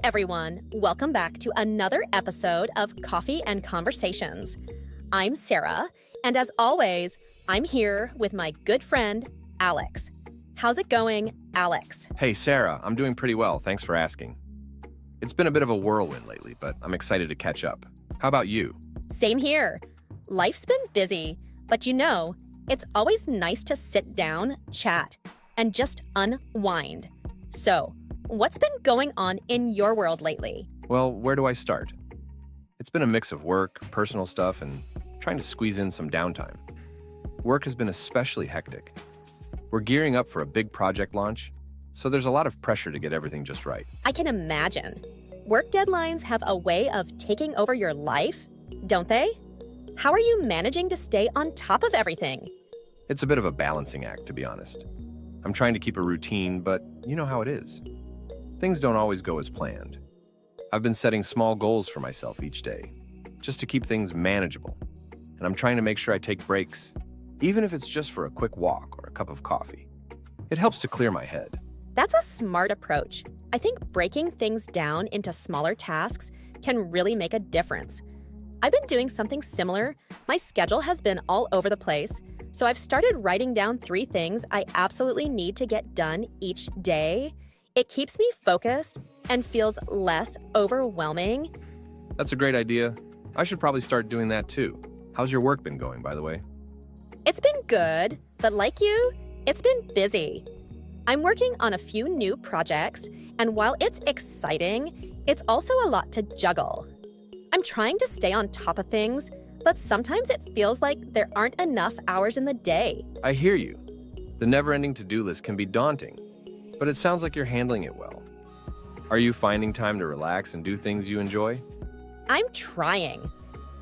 everyone. Welcome back to another episode of Coffee and Conversations. I'm Sarah, and as always, I'm here with my good friend, Alex. How's it going, Alex? Hey, Sarah, I'm doing pretty well. Thanks for asking. It's been a bit of a whirlwind lately, but I'm excited to catch up. How about you? Same here. Life's been busy, but it's always nice to sit down, chat, and just unwind. So, what's been going on in your world lately? Well, where do I start? It's been a mix of work, personal stuff, and trying to squeeze in some downtime. Work has been especially hectic. We're gearing up for a big project launch, so there's a lot of pressure to get everything just right. I can imagine. Work deadlines have a way of taking over your life, don't they? How are you managing to stay on top of everything? It's a bit of a balancing act, to be honest. I'm trying to keep a routine, but you know how it is. Things don't always go as planned. I've been setting small goals for myself each day, just to keep things manageable. And I'm trying to make sure I take breaks, even if it's just for a quick walk or a cup of coffee. It helps to clear my head. That's a smart approach. I think breaking things down into smaller tasks can really make a difference. I've been doing something similar. My schedule has been all over the place, so I've started writing down 3 things I absolutely need to get done each day. It keeps me focused and feels less overwhelming. That's a great idea. I should probably start doing that too. How's your work been going, by the way? It's been good, but like you, it's been busy. I'm working on a few new projects, and while it's exciting, it's also a lot to juggle. I'm trying to stay on top of things, but sometimes it feels like there aren't enough hours in the day. I hear you. The never-ending to-do list can be daunting, but it sounds like you're handling it well. Are you finding time to relax and do things you enjoy? I'm trying.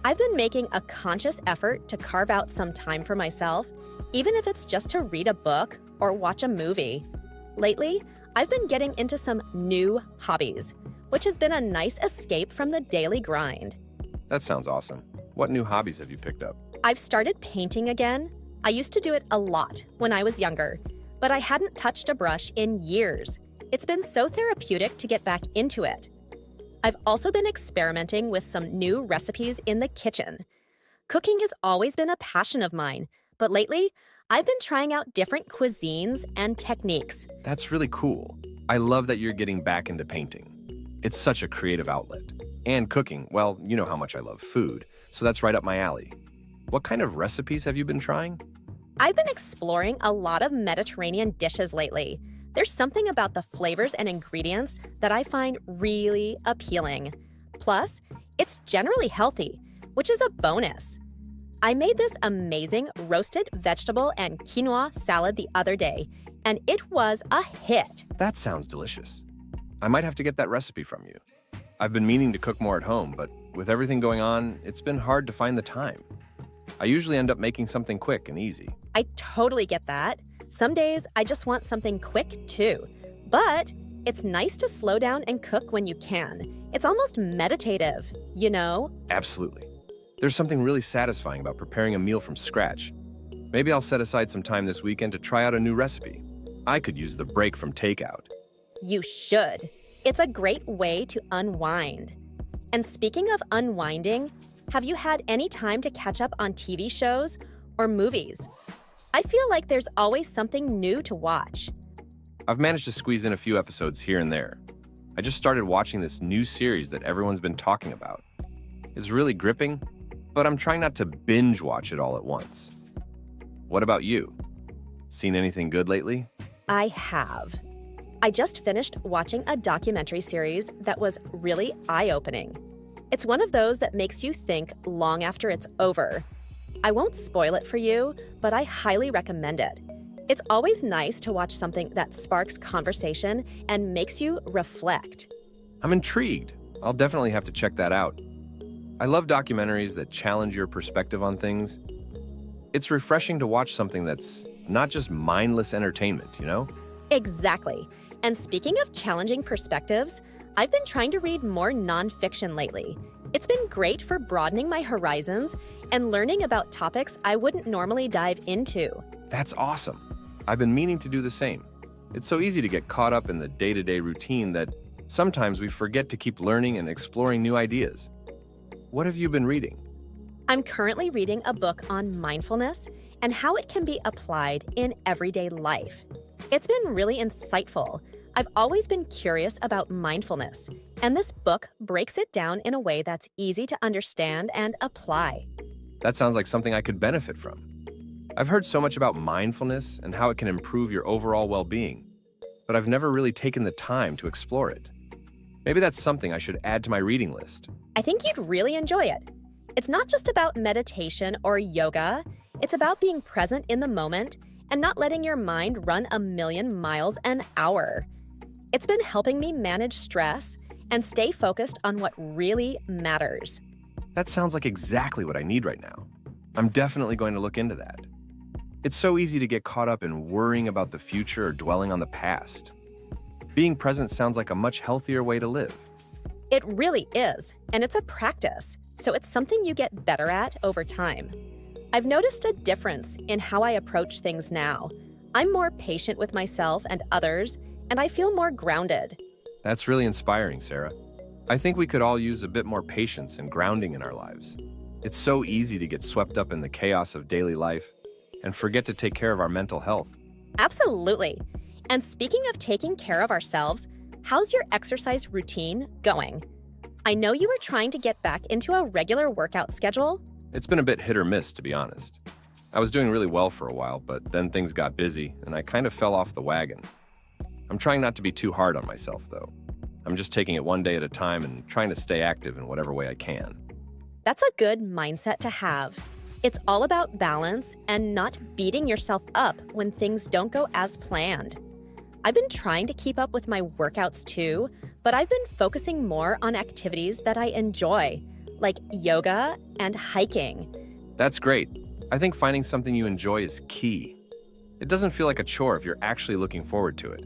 I've been making a conscious effort to carve out some time for myself, even if it's just to read a book or watch a movie. Lately, I've been getting into some new hobbies, which has been a nice escape from the daily grind. That sounds awesome. What new hobbies have you picked up? I've started painting again. I used to do it a lot when I was younger, but I hadn't touched a brush in years. It's been so therapeutic to get back into it. I've also been experimenting with some new recipes in the kitchen. Cooking has always been a passion of mine, but lately, I've been trying out different cuisines and techniques. That's really cool. I love that you're getting back into painting. It's such a creative outlet. And cooking, well, you know how much I love food, so that's right up my alley. What kind of recipes have you been trying? I've been exploring a lot of Mediterranean dishes lately. There's something about the flavors and ingredients that I find really appealing. Plus, it's generally healthy, which is a bonus. I made this amazing roasted vegetable and quinoa salad the other day, and it was a hit. That sounds delicious. I might have to get that recipe from you. I've been meaning to cook more at home, but with everything going on, it's been hard to find the time. I usually end up making something quick and easy. I totally get that. Some days I just want something quick too. But it's nice to slow down and cook when you can. It's almost meditative, you know? Absolutely. There's something really satisfying about preparing a meal from scratch. Maybe I'll set aside some time this weekend to try out a new recipe. I could use the break from takeout. You should. It's a great way to unwind. And speaking of unwinding, have you had any time to catch up on TV shows or movies? I feel like there's always something new to watch. I've managed to squeeze in a few episodes here and there. I just started watching this new series that everyone's been talking about. It's really gripping, but I'm trying not to binge watch it all at once. What about you? Seen anything good lately? I have. I just finished watching a documentary series that was really eye-opening. It's one of those that makes you think long after it's over. I won't spoil it for you, but I highly recommend it. It's always nice to watch something that sparks conversation and makes you reflect. I'm intrigued. I'll definitely have to check that out. I love documentaries that challenge your perspective on things. It's refreshing to watch something that's not just mindless entertainment, you know? Exactly. And speaking of challenging perspectives, I've been trying to read more nonfiction lately. It's been great for broadening my horizons and learning about topics I wouldn't normally dive into. That's awesome. I've been meaning to do the same. It's so easy to get caught up in the day-to-day routine that Sometimes we forget to keep learning and exploring new ideas. What have you been reading? I'm currently reading a book on mindfulness and how it can be applied in everyday life. It's been really insightful. I've always been curious about mindfulness, and this book breaks it down in a way that's easy to understand and apply. That sounds like something I could benefit from. I've heard so much about mindfulness and how it can improve your overall well-being, but I've never really taken the time to explore it. Maybe that's something I should add to my reading list. I think you'd really enjoy it. It's not just about meditation or yoga, it's about being present in the moment and not letting your mind run a million miles an hour. It's been helping me manage stress and stay focused on what really matters. That sounds like exactly what I need right now. I'm definitely going to look into that. It's so easy to get caught up in worrying about the future or dwelling on the past. Being present sounds like a much healthier way to live. It really is, and it's a practice, so it's something you get better at over time. I've noticed a difference in how I approach things now. I'm more patient with myself and others, and I feel more grounded. That's really inspiring, Sarah. I think we could all use a bit more patience and grounding in our lives. It's so easy to get swept up in the chaos of daily life and forget to take care of our mental health. Absolutely. And speaking of taking care of ourselves, how's your exercise routine going? I know you were trying to get back into a regular workout schedule. It's been a bit hit or miss, to be honest. I was doing really well for a while, but then things got busy and I kind of fell off the wagon. I'm trying not to be too hard on myself, though. I'm just taking it one day at a time and trying to stay active in whatever way I can. That's a good mindset to have. It's all about balance and not beating yourself up when things don't go as planned. I've been trying to keep up with my workouts too, but I've been focusing more on activities that I enjoy, like yoga and hiking. That's great. I think finding something you enjoy is key. It doesn't feel like a chore if you're actually looking forward to it.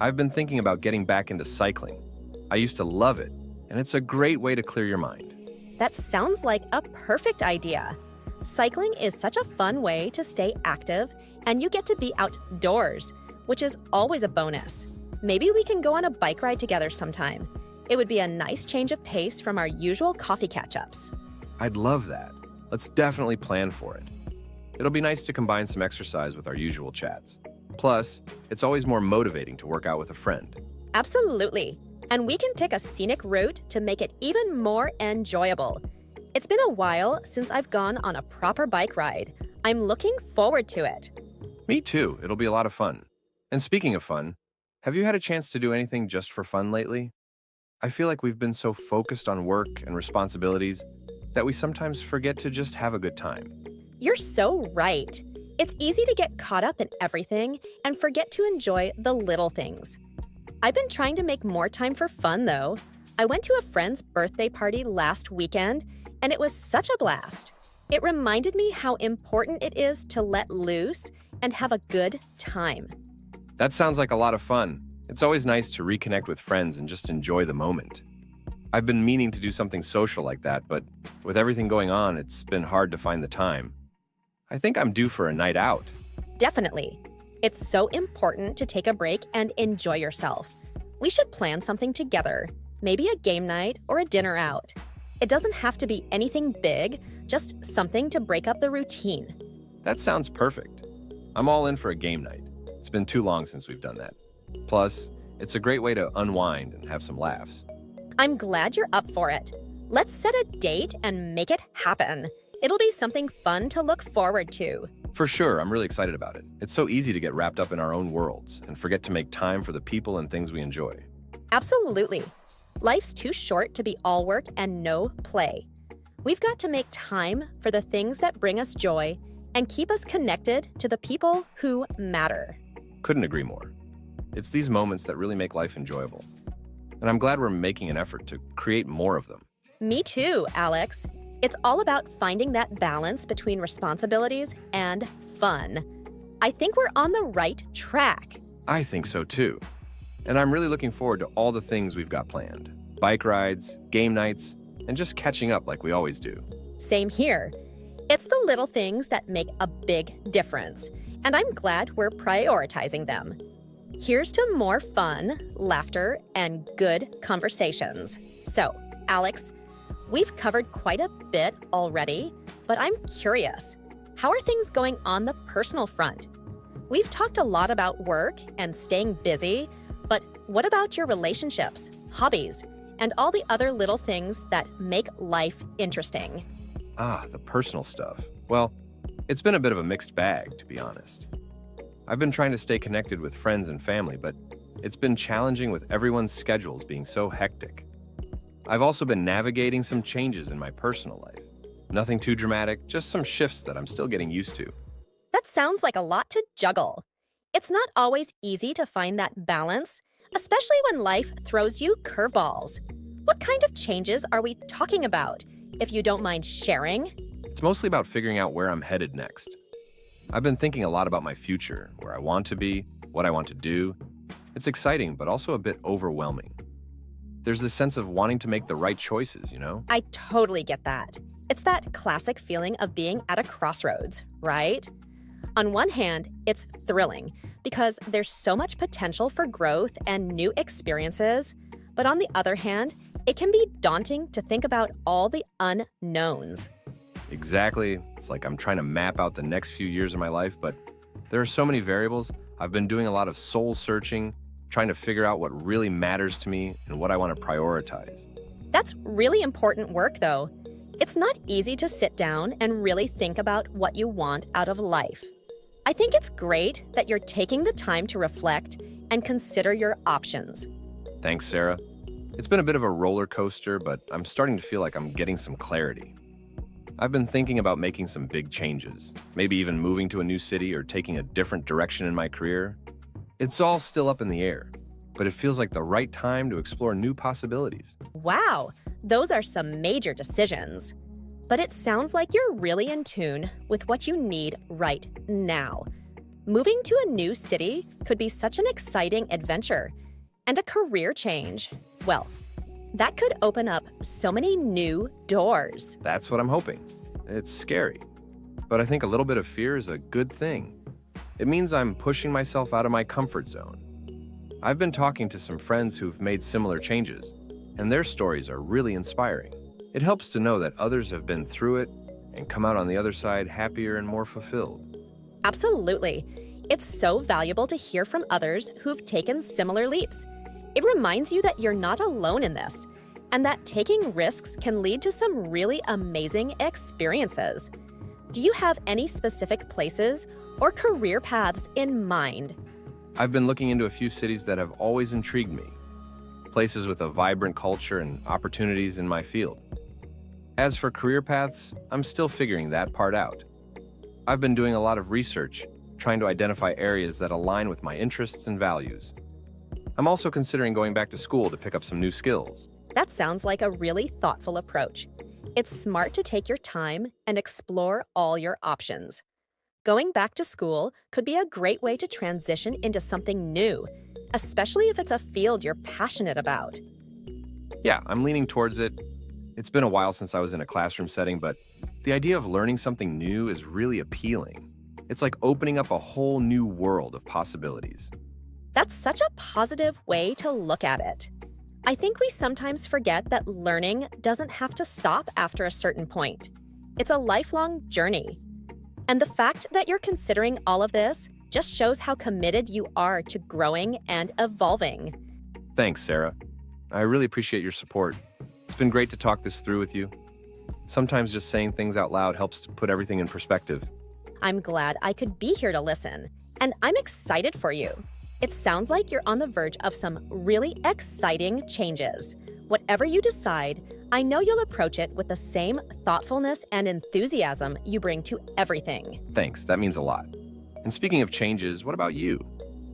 I've been thinking about getting back into cycling. I used to love it, and it's a great way to clear your mind. That sounds like a perfect idea. Cycling is such a fun way to stay active, and you get to be outdoors, which is always a bonus. Maybe we can go on a bike ride together sometime. It would be a nice change of pace from our usual coffee catch-ups. I'd love that. Let's definitely plan for it. It'll be nice to combine some exercise with our usual chats. Plus, it's always more motivating to work out with a friend. Absolutely. And we can pick a scenic route to make it even more enjoyable. It's been a while since I've gone on a proper bike ride. I'm looking forward to it. Me too. It'll be a lot of fun. And speaking of fun, have you had a chance to do anything just for fun lately? I feel like we've been so focused on work and responsibilities that we sometimes forget to just have a good time. You're so right. It's easy to get caught up in everything and forget to enjoy the little things. I've been trying to make more time for fun, though. I went to a friend's birthday party last weekend, and it was such a blast. It reminded me how important it is to let loose and have a good time. That sounds like a lot of fun. It's always nice to reconnect with friends and just enjoy the moment. I've been meaning to do something social like that, but with everything going on, it's been hard to find the time. I think I'm due for a night out. Definitely. It's so important to take a break and enjoy yourself. We should plan something together, maybe a game night or a dinner out. It doesn't have to be anything big, just something to break up the routine. That sounds perfect. I'm all in for a game night. It's been too long since we've done that. Plus, it's a great way to unwind and have some laughs. I'm glad you're up for it. Let's set a date and make it happen. It'll be something fun to look forward to. For sure, I'm really excited about it. It's so easy to get wrapped up in our own worlds and forget to make time for the people and things we enjoy. Absolutely. Life's too short to be all work and no play. We've got to make time for the things that bring us joy and keep us connected to the people who matter. Couldn't agree more. It's these moments that really make life enjoyable. And I'm glad we're making an effort to create more of them. Me too, Alex. It's all about finding that balance between responsibilities and fun. I think we're on the right track. I think so too. And I'm really looking forward to all the things we've got planned. Bike rides, game nights, and just catching up like we always do. Same here. It's the little things that make a big difference, and I'm glad we're prioritizing them. Here's to more fun, laughter, and good conversations. So, Alex, we've covered quite a bit already, but I'm curious. How are things going on the personal front? We've talked a lot about work and staying busy, but what about your relationships, hobbies, and all the other little things that make life interesting? The personal stuff. Well, it's been a bit of a mixed bag, to be honest. I've been trying to stay connected with friends and family, but it's been challenging with everyone's schedules being so hectic. I've also been navigating some changes in my personal life. Nothing too dramatic, just some shifts that I'm still getting used to. That sounds like a lot to juggle. It's not always easy to find that balance, especially when life throws you curveballs. What kind of changes are we talking about, if you don't mind sharing? It's mostly about figuring out where I'm headed next. I've been thinking a lot about my future, where I want to be, what I want to do. It's exciting, but also a bit overwhelming. There's this sense of wanting to make the right choices, you know? I totally get that. It's that classic feeling of being at a crossroads, right? On one hand, it's thrilling because there's so much potential for growth and new experiences. But on the other hand, it can be daunting to think about all the unknowns. Exactly. It's like I'm trying to map out the next few years of my life, but there are so many variables. I've been doing a lot of soul searching, trying to figure out what really matters to me and what I want to prioritize. That's really important work, though. It's not easy to sit down and really think about what you want out of life. I think it's great that you're taking the time to reflect and consider your options. Thanks, Sarah. It's been a bit of a roller coaster, but I'm starting to feel like I'm getting some clarity. I've been thinking about making some big changes, maybe even moving to a new city or taking a different direction in my career. It's all still up in the air, but it feels like the right time to explore new possibilities. Wow, those are some major decisions. But it sounds like you're really in tune with what you need right now. Moving to a new city could be such an exciting adventure, and a career change, well, that could open up so many new doors. That's what I'm hoping. It's scary, but I think a little bit of fear is a good thing. It means I'm pushing myself out of my comfort zone. I've been talking to some friends who've made similar changes, and their stories are really inspiring. It helps to know that others have been through it and come out on the other side happier and more fulfilled. Absolutely. It's so valuable to hear from others who've taken similar leaps. It reminds you that you're not alone in this, and that taking risks can lead to some really amazing experiences. Do you have any specific places or career paths in mind? I've been looking into a few cities that have always intrigued me, places with a vibrant culture and opportunities in my field. As for career paths, I'm still figuring that part out. I've been doing a lot of research, trying to identify areas that align with my interests and values. I'm also considering going back to school to pick up some new skills. That sounds like a really thoughtful approach. It's smart to take your time and explore all your options. Going back to school could be a great way to transition into something new, especially if it's a field you're passionate about. Yeah, I'm leaning towards it. It's been a while since I was in a classroom setting, but the idea of learning something new is really appealing. It's like opening up a whole new world of possibilities. That's such a positive way to look at it. I think we sometimes forget that learning doesn't have to stop after a certain point. It's a lifelong journey. And the fact that you're considering all of this just shows how committed you are to growing and evolving. Thanks, Sarah. I really appreciate your support. It's been great to talk this through with you. Sometimes just saying things out loud helps to put everything in perspective. I'm glad I could be here to listen, and I'm excited for you. It sounds like you're on the verge of some really exciting changes. Whatever you decide, I know you'll approach it with the same thoughtfulness and enthusiasm you bring to everything. Thanks, that means a lot. And speaking of changes, what about you?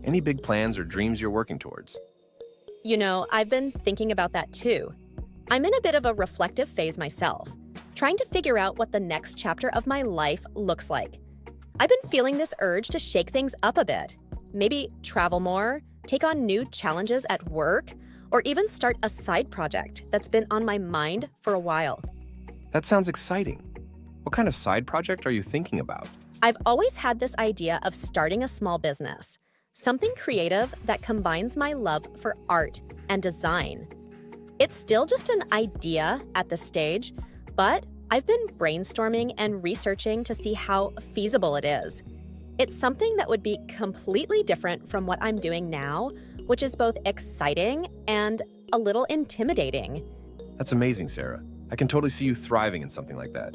Any big plans or dreams you're working towards? You know, I've been thinking about that too. I'm in a bit of a reflective phase myself, trying to figure out what the next chapter of my life looks like. I've been feeling this urge to shake things up a bit. Maybe travel more, take on new challenges at work, or even start a side project that's been on my mind for a while. That sounds exciting. What kind of side project are you thinking about? I've always had this idea of starting a small business, something creative that combines my love for art and design. It's still just an idea at this stage, but I've been brainstorming and researching to see how feasible it is. It's something that would be completely different from what I'm doing now, which is both exciting and a little intimidating. That's amazing, Sarah. I can totally see you thriving in something like that.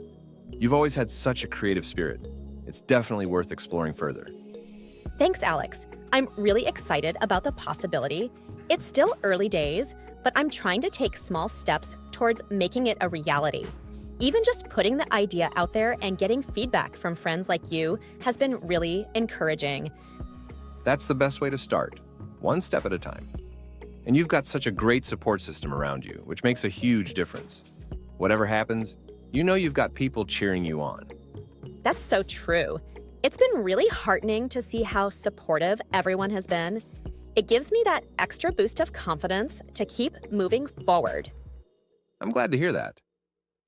You've always had such a creative spirit. It's definitely worth exploring further. Thanks, Alex. I'm really excited about the possibility. It's still early days, but I'm trying to take small steps towards making it a reality. Even just putting the idea out there and getting feedback from friends like you has been really encouraging. That's the best way to start, one step at a time. And you've got such a great support system around you, which makes a huge difference. Whatever happens, you know you've got people cheering you on. That's so true. It's been really heartening to see how supportive everyone has been. It gives me that extra boost of confidence to keep moving forward. I'm glad to hear that.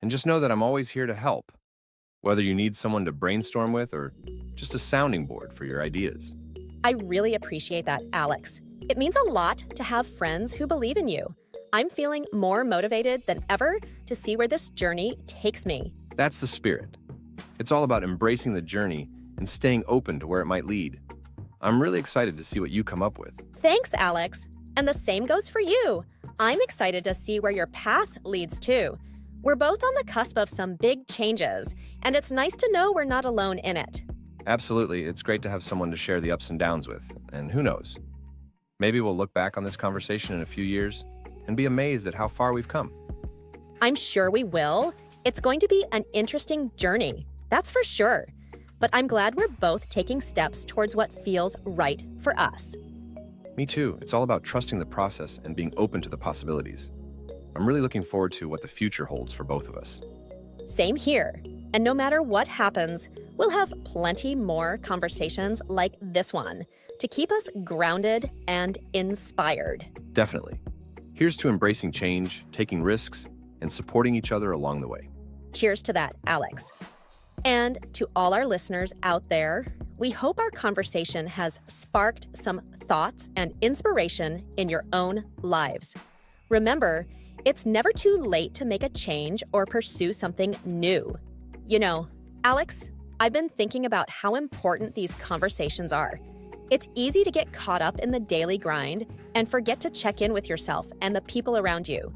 And just know that I'm always here to help, whether you need someone to brainstorm with or just a sounding board for your ideas. I really appreciate that, Alex. It means a lot to have friends who believe in you. I'm feeling more motivated than ever to see where this journey takes me. That's the spirit. It's all about embracing the journey and staying open to where it might lead. I'm really excited to see what you come up with. Thanks, Alex. And the same goes for you. I'm excited to see where your path leads to. We're both on the cusp of some big changes, and it's nice to know we're not alone in it. Absolutely. It's great to have someone to share the ups and downs with. And who knows? Maybe we'll look back on this conversation in a few years and be amazed at how far we've come. I'm sure we will. It's going to be an interesting journey, that's for sure. But I'm glad we're both taking steps towards what feels right for us. Me too. It's all about trusting the process and being open to the possibilities. I'm really looking forward to what the future holds for both of us. Same here. And no matter what happens, we'll have plenty more conversations like this one to keep us grounded and inspired. Definitely. Here's to embracing change, taking risks, and supporting each other along the way. Cheers to that, Alex. And to all our listeners out there, we hope our conversation has sparked some thoughts and inspiration in your own lives. Remember, it's never too late to make a change or pursue something new. You know, Alex, I've been thinking about how important these conversations are. It's easy to get caught up in the daily grind and forget to check in with yourself and the people around you.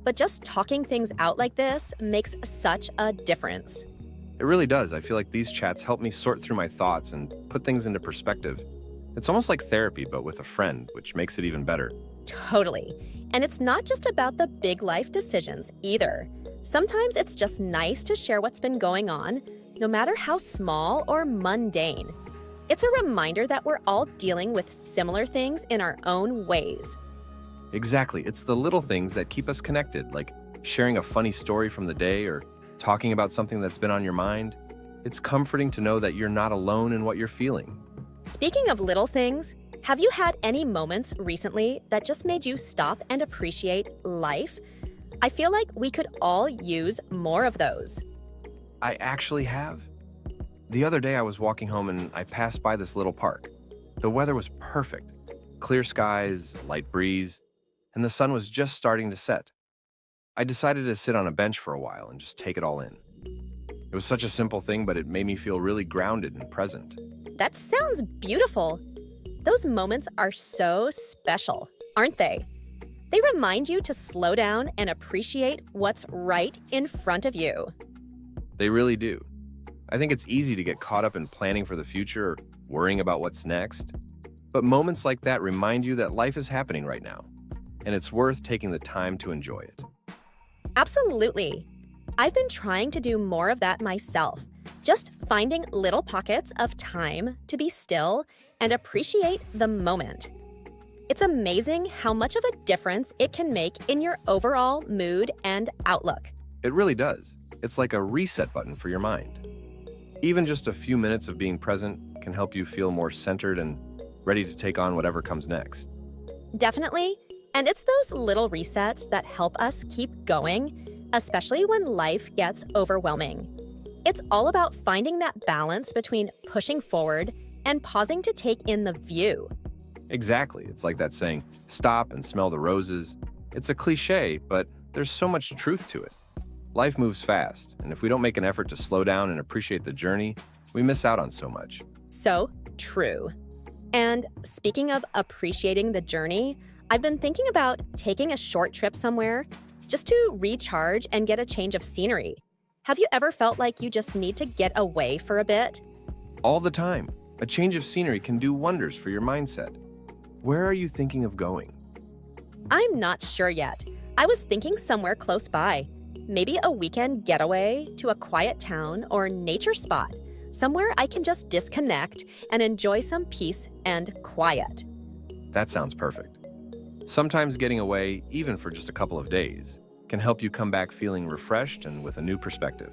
But just talking things out like this makes such a difference. It really does. I feel like these chats help me sort through my thoughts and put things into perspective. It's almost like therapy, but with a friend, which makes it even better. Totally. And it's not just about the big life decisions either. Sometimes it's just nice to share what's been going on, no matter how small or mundane. It's a reminder that we're all dealing with similar things in our own ways. Exactly. It's the little things that keep us connected, like sharing a funny story from the day or talking about something that's been on your mind. It's comforting to know that you're not alone in what you're feeling. Speaking of little things, have you had any moments recently that just made you stop and appreciate life? I feel like we could all use more of those. I actually have. The other day I was walking home and I passed by this little park. The weather was perfect. Clear skies, light breeze, and the sun was just starting to set. I decided to sit on a bench for a while and just take it all in. It was such a simple thing, but it made me feel really grounded and present. That sounds beautiful. Those moments are so special, aren't they? They remind you to slow down and appreciate what's right in front of you. They really do. I think it's easy to get caught up in planning for the future or worrying about what's next. But moments like that remind you that life is happening right now, and it's worth taking the time to enjoy it. Absolutely. I've been trying to do more of that myself, just finding little pockets of time to be still and appreciate the moment. It's amazing how much of a difference it can make in your overall mood and outlook. It really does. It's like a reset button for your mind. Even just a few minutes of being present can help you feel more centered and ready to take on whatever comes next. Definitely. And it's those little resets that help us keep going, especially when life gets overwhelming. It's all about finding that balance between pushing forward and pausing to take in the view. Exactly. It's like that saying, stop and smell the roses. It's a cliche, but there's so much truth to it. Life moves fast, and if we don't make an effort to slow down and appreciate the journey, we miss out on so much. So true. And speaking of appreciating the journey, I've been thinking about taking a short trip somewhere just to recharge and get a change of scenery. Have you ever felt like you just need to get away for a bit? All the time. A change of scenery can do wonders for your mindset. Where are you thinking of going? I'm not sure yet. I was thinking somewhere close by. Maybe a weekend getaway to a quiet town or nature spot, somewhere I can just disconnect and enjoy some peace and quiet. That sounds perfect. Sometimes getting away, even for just a couple of days, can help you come back feeling refreshed and with a new perspective.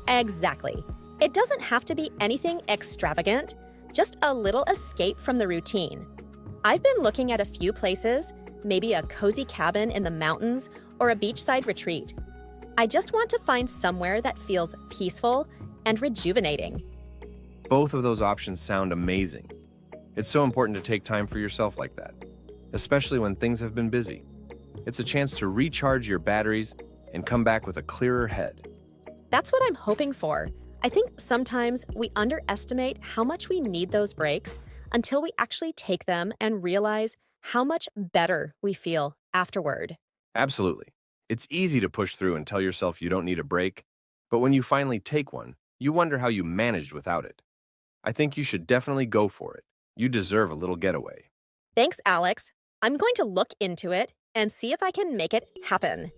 Exactly. It doesn't have to be anything extravagant, just a little escape from the routine. I've been looking at a few places, maybe a cozy cabin in the mountains or a beachside retreat. I just want to find somewhere that feels peaceful and rejuvenating. Both of those options sound amazing. It's so important to take time for yourself like that, especially when things have been busy. It's a chance to recharge your batteries and come back with a clearer head. That's what I'm hoping for. I think sometimes we underestimate how much we need those breaks until we actually take them and realize how much better we feel afterward. Absolutely. It's easy to push through and tell yourself you don't need a break, but when you finally take one, you wonder how you managed without it. I think you should definitely go for it. You deserve a little getaway. Thanks, Alex. I'm going to look into it and see if I can make it happen.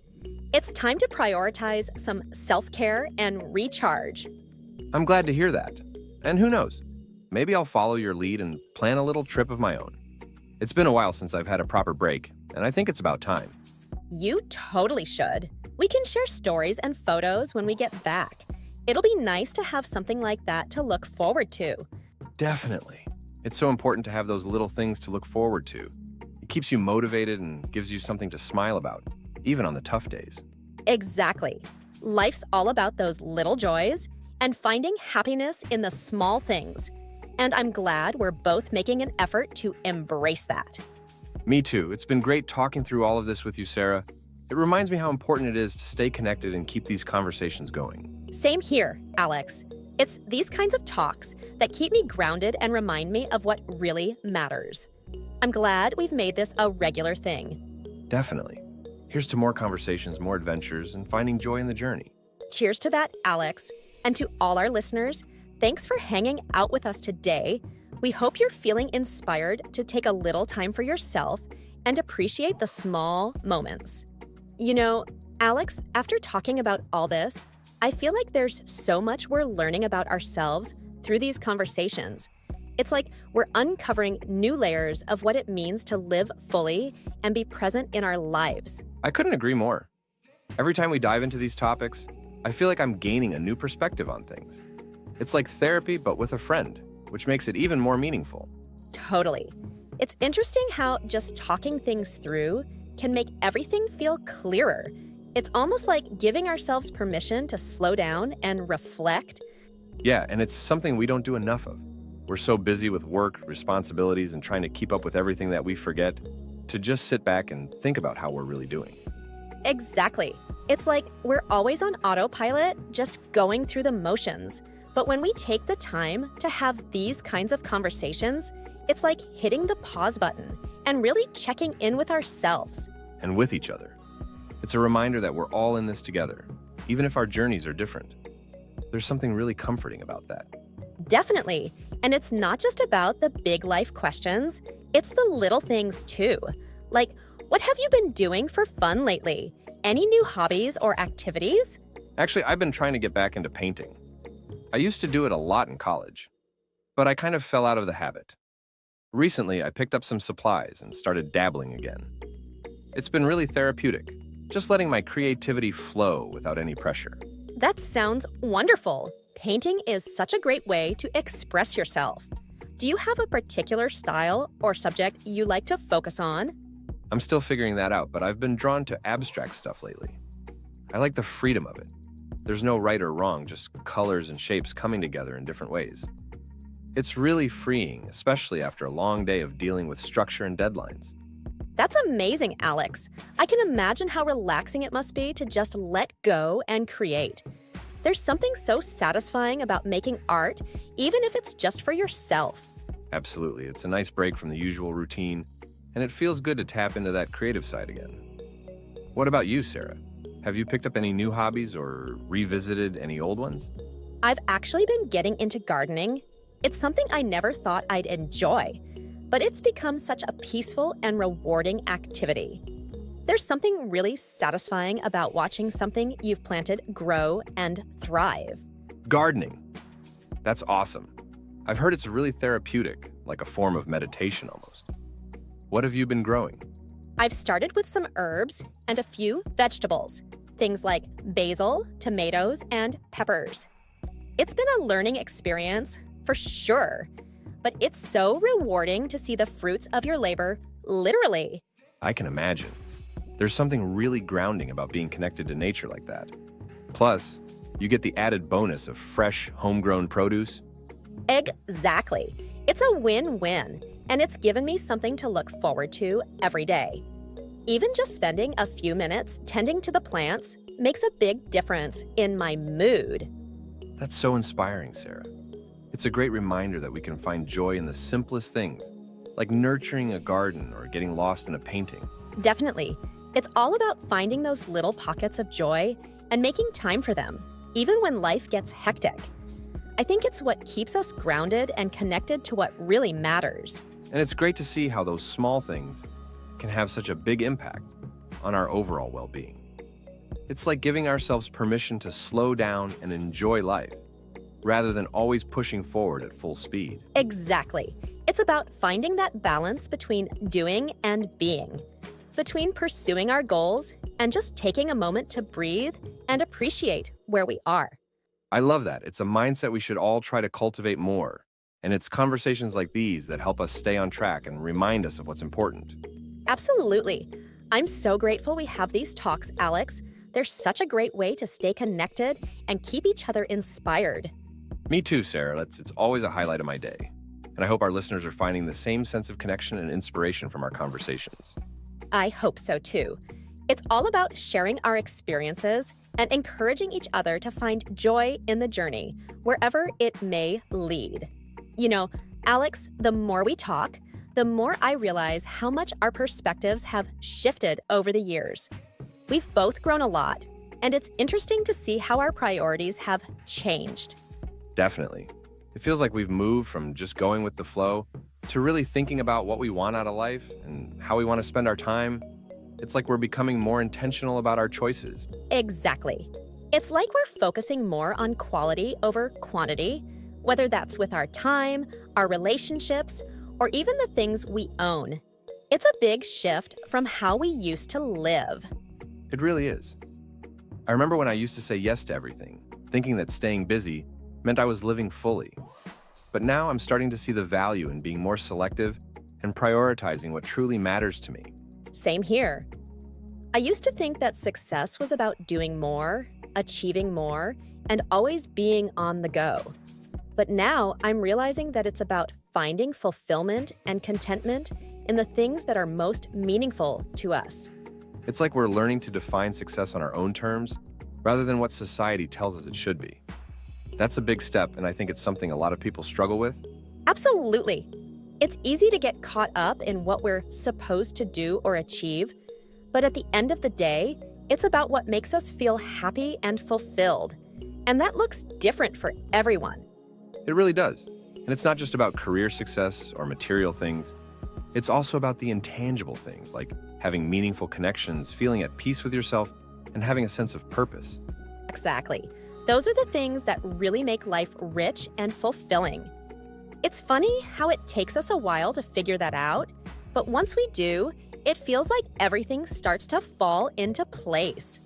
It's time to prioritize some self-care and recharge. I'm glad to hear that. And who knows? Maybe I'll follow your lead and plan a little trip of my own. It's been a while since I've had a proper break, and I think it's about time. You totally should. We can share stories and photos when we get back. It'll be nice to have something like that to look forward to. Definitely. It's so important to have those little things to look forward to. It keeps you motivated and gives you something to smile about, even on the tough days. Exactly. Life's all about those little joys and finding happiness in the small things. And I'm glad we're both making an effort to embrace that. Me too. It's been great talking through all of this with you, Sarah. It reminds me how important it is to stay connected and keep these conversations going. Same here, Alex. It's these kinds of talks that keep me grounded and remind me of what really matters. I'm glad we've made this a regular thing. Definitely. Here's to more conversations, more adventures, and finding joy in the journey. Cheers to that, Alex. And to all our listeners, thanks for hanging out with us today. We hope you're feeling inspired to take a little time for yourself and appreciate the small moments. You know, Alex, after talking about all this, I feel like there's so much we're learning about ourselves through these conversations. It's like we're uncovering new layers of what it means to live fully and be present in our lives. I couldn't agree more. Every time we dive into these topics, I feel like I'm gaining a new perspective on things. It's like therapy, but with a friend, which makes it even more meaningful. Totally. It's interesting how just talking things through can make everything feel clearer. It's almost like giving ourselves permission to slow down and reflect. Yeah, and it's something we don't do enough of. We're so busy with work, responsibilities, and trying to keep up with everything that we forget to just sit back and think about how we're really doing. Exactly. It's like we're always on autopilot, just going through the motions. But when we take the time to have these kinds of conversations, it's like hitting the pause button and really checking in with ourselves. And with each other. It's a reminder that we're all in this together, even if our journeys are different. There's something really comforting about that. Definitely. And it's not just about the big life questions, it's the little things too. Like, what have you been doing for fun lately? Any new hobbies or activities? Actually, I've been trying to get back into painting. I used to do it a lot in college, but I kind of fell out of the habit. Recently, I picked up some supplies and started dabbling again. It's been really therapeutic, just letting my creativity flow without any pressure. That sounds wonderful. Painting is such a great way to express yourself. Do you have a particular style or subject you like to focus on? I'm still figuring that out, but I've been drawn to abstract stuff lately. I like the freedom of it. There's no right or wrong, just colors and shapes coming together in different ways. It's really freeing, especially after a long day of dealing with structure and deadlines. That's amazing, Alex. I can imagine how relaxing it must be to just let go and create. There's something so satisfying about making art, even if it's just for yourself. Absolutely. It's a nice break from the usual routine, and it feels good to tap into that creative side again. What about you, Sarah? Have you picked up any new hobbies or revisited any old ones? I've actually been getting into gardening. It's something I never thought I'd enjoy, but it's become such a peaceful and rewarding activity. There's something really satisfying about watching something you've planted grow and thrive. Gardening. That's awesome. I've heard it's really therapeutic, like a form of meditation almost. What have you been growing? I've started with some herbs and a few vegetables, things like basil, tomatoes, and peppers. It's been a learning experience, for sure, but it's so rewarding to see the fruits of your labor, literally. I can imagine. There's something really grounding about being connected to nature like that. Plus, you get the added bonus of fresh, homegrown produce. Exactly. It's a win-win, and it's given me something to look forward to every day. Even just spending a few minutes tending to the plants makes a big difference in my mood. That's so inspiring, Sarah. It's a great reminder that we can find joy in the simplest things, like nurturing a garden or getting lost in a painting. Definitely. It's all about finding those little pockets of joy and making time for them, even when life gets hectic. I think it's what keeps us grounded and connected to what really matters. And it's great to see how those small things can have such a big impact on our overall well-being. It's like giving ourselves permission to slow down and enjoy life, rather than always pushing forward at full speed. Exactly. It's about finding that balance between doing and being, between pursuing our goals and just taking a moment to breathe and appreciate where we are. I love that. It's a mindset we should all try to cultivate more. And it's conversations like these that help us stay on track and remind us of what's important. Absolutely. I'm so grateful we have these talks, Alex. They're such a great way to stay connected and keep each other inspired. Me too, Sarah. It's always a highlight of my day. And I hope our listeners are finding the same sense of connection and inspiration from our conversations. I hope so too. It's all about sharing our experiences and encouraging each other to find joy in the journey, wherever it may lead. You know, Alex, the more we talk, the more I realize how much our perspectives have shifted over the years. We've both grown a lot, and it's interesting to see how our priorities have changed. Definitely. It feels like we've moved from just going with the flow to really thinking about what we want out of life and how we want to spend our time. It's like we're becoming more intentional about our choices. Exactly. It's like we're focusing more on quality over quantity, whether that's with our time, our relationships, or even the things we own. It's a big shift from how we used to live. It really is. I remember when I used to say yes to everything, thinking that staying busy meant I was living fully. But now I'm starting to see the value in being more selective and prioritizing what truly matters to me. Same here. I used to think that success was about doing more, achieving more, and always being on the go. But now I'm realizing that it's about finding fulfillment and contentment in the things that are most meaningful to us. It's like we're learning to define success on our own terms rather than what society tells us it should be. That's a big step, and I think it's something a lot of people struggle with. Absolutely. It's easy to get caught up in what we're supposed to do or achieve, but at the end of the day, it's about what makes us feel happy and fulfilled. And that looks different for everyone. It really does. And it's not just about career success or material things. It's also about the intangible things, like having meaningful connections, feeling at peace with yourself, and having a sense of purpose. Exactly. Those are the things that really make life rich and fulfilling. It's funny how it takes us a while to figure that out, but once we do, it feels like everything starts to fall into place.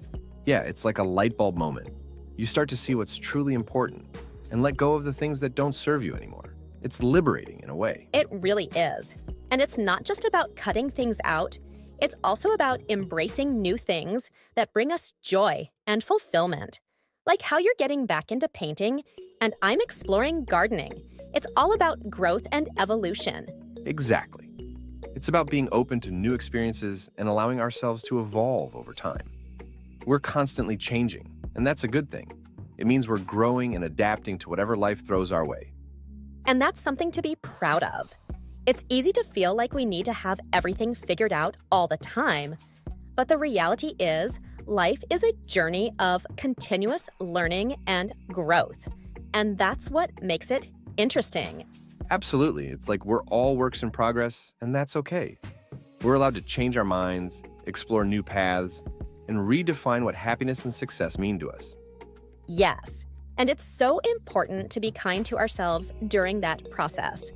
Yeah, it's like a light bulb moment. You start to see what's truly important and let go of the things that don't serve you anymore. It's liberating in a way. It really is. And it's not just about cutting things out, it's also about embracing new things that bring us joy and fulfillment. Like how you're getting back into painting, and I'm exploring gardening. It's all about growth and evolution. Exactly. It's about being open to new experiences and allowing ourselves to evolve over time. We're constantly changing, and that's a good thing. It means we're growing and adapting to whatever life throws our way. And that's something to be proud of. It's easy to feel like we need to have everything figured out all the time. But the reality is, life is a journey of continuous learning and growth. And that's what makes it interesting. Absolutely. It's like we're all works in progress, and that's okay. We're allowed to change our minds, explore new paths, and redefine what happiness and success mean to us. Yes, and it's so important to be kind to ourselves during that process.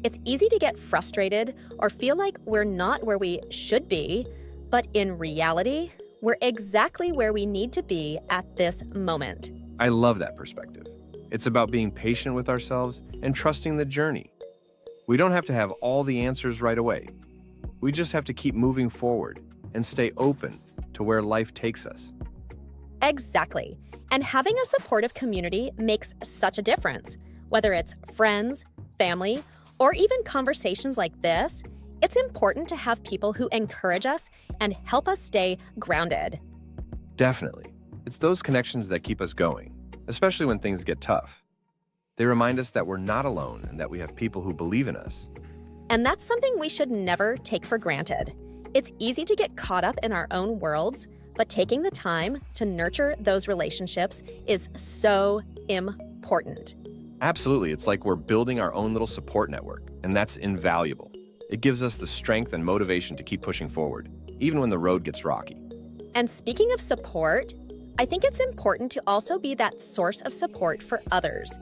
It's easy to get frustrated or feel like we're not where we should be, but in reality, we're exactly where we need to be at this moment. I love that perspective. It's about being patient with ourselves and trusting the journey. We don't have to have all the answers right away. We just have to keep moving forward and stay open to where life takes us. Exactly. And having a supportive community makes such a difference. Whether it's friends, family, or even conversations like this, it's important to have people who encourage us and help us stay grounded. Definitely. It's those connections that keep us going, especially when things get tough. They remind us that we're not alone and that we have people who believe in us. And that's something we should never take for granted. It's easy to get caught up in our own worlds, but taking the time to nurture those relationships is so important. Absolutely. It's like we're building our own little support network, and that's invaluable. It gives us the strength and motivation to keep pushing forward, even when the road gets rocky. And speaking of support, I think it's important to also be that source of support for others.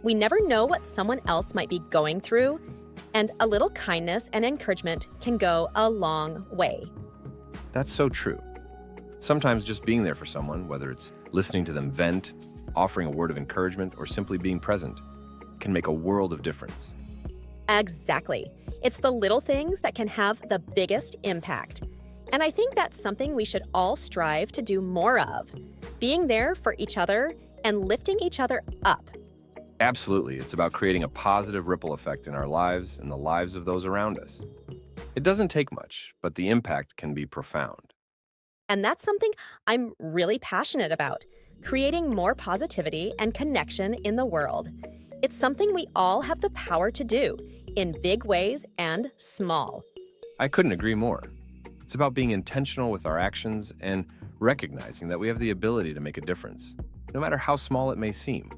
We never know what someone else might be going through, and a little kindness and encouragement can go a long way. That's so true. Sometimes just being there for someone, whether it's listening to them vent, offering a word of encouragement, or simply being present, can make a world of difference. Exactly. It's the little things that can have the biggest impact. And I think that's something we should all strive to do more of. Being there for each other and lifting each other up. Absolutely. It's about creating a positive ripple effect in our lives and the lives of those around us. It doesn't take much, but the impact can be profound. And that's something I'm really passionate about, creating more positivity and connection in the world. It's something we all have the power to do, in big ways and small. I couldn't agree more. It's about being intentional with our actions and recognizing that we have the ability to make a difference, no matter how small it may seem.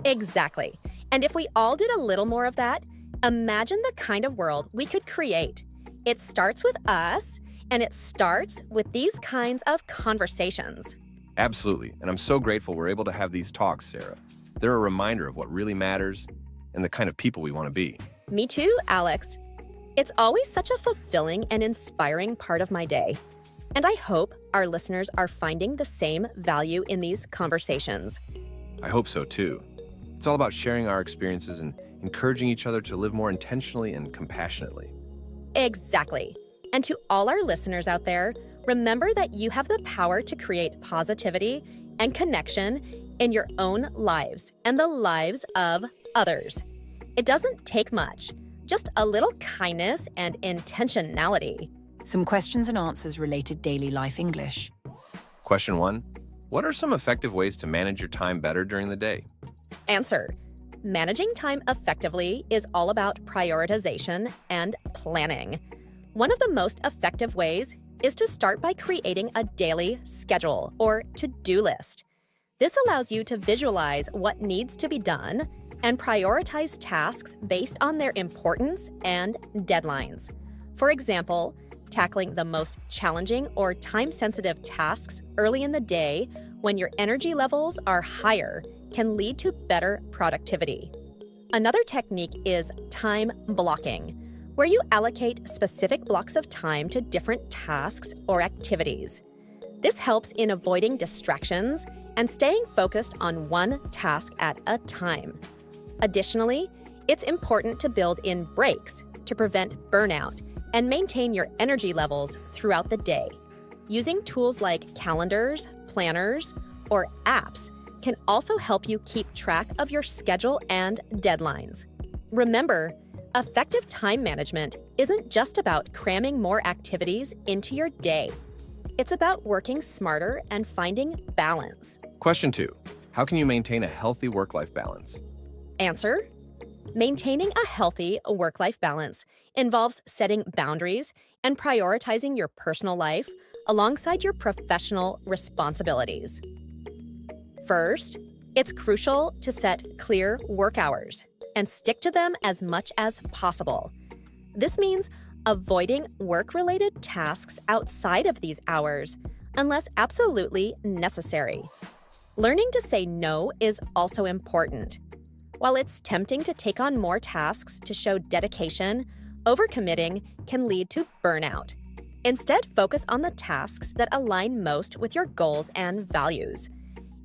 Exactly. And if we all did a little more of that, imagine the kind of world we could create. It starts with us, and it starts with these kinds of conversations. Absolutely. And I'm so grateful we're able to have these talks, Sarah. They're a reminder of what really matters and the kind of people we want to be. Me too, Alex. It's always such a fulfilling and inspiring part of my day. And I hope our listeners are finding the same value in these conversations. I hope so too. It's all about sharing our experiences and encouraging each other to live more intentionally and compassionately. Exactly. And to all our listeners out there, remember that you have the power to create positivity and connection in your own lives and the lives of others. It doesn't take much, just a little kindness and intentionality. Some questions and answers related daily life English. Question 1. What are some effective ways to manage your time better during the day? Answer. Managing time effectively is all about prioritization and planning. One of the most effective ways is to start by creating a daily schedule or to-do list. This allows you to visualize what needs to be done and prioritize tasks based on their importance and deadlines. For example, tackling the most challenging or time-sensitive tasks early in the day when your energy levels are higher can lead to better productivity. Another technique is time blocking, where you allocate specific blocks of time to different tasks or activities. This helps in avoiding distractions and staying focused on one task at a time. Additionally, it's important to build in breaks to prevent burnout and maintain your energy levels throughout the day. Using tools like calendars, planners, or apps can also help you keep track of your schedule and deadlines. Remember, effective time management isn't just about cramming more activities into your day. It's about working smarter and finding balance. Question 2. How can you maintain a healthy work-life balance? Answer: maintaining a healthy work-life balance involves setting boundaries and prioritizing your personal life alongside your professional responsibilities. First, it's crucial to set clear work hours and stick to them as much as possible. This means avoiding work-related tasks outside of these hours unless absolutely necessary. Learning to say no is also important. While it's tempting to take on more tasks to show dedication, overcommitting can lead to burnout. Instead, focus on the tasks that align most with your goals and values.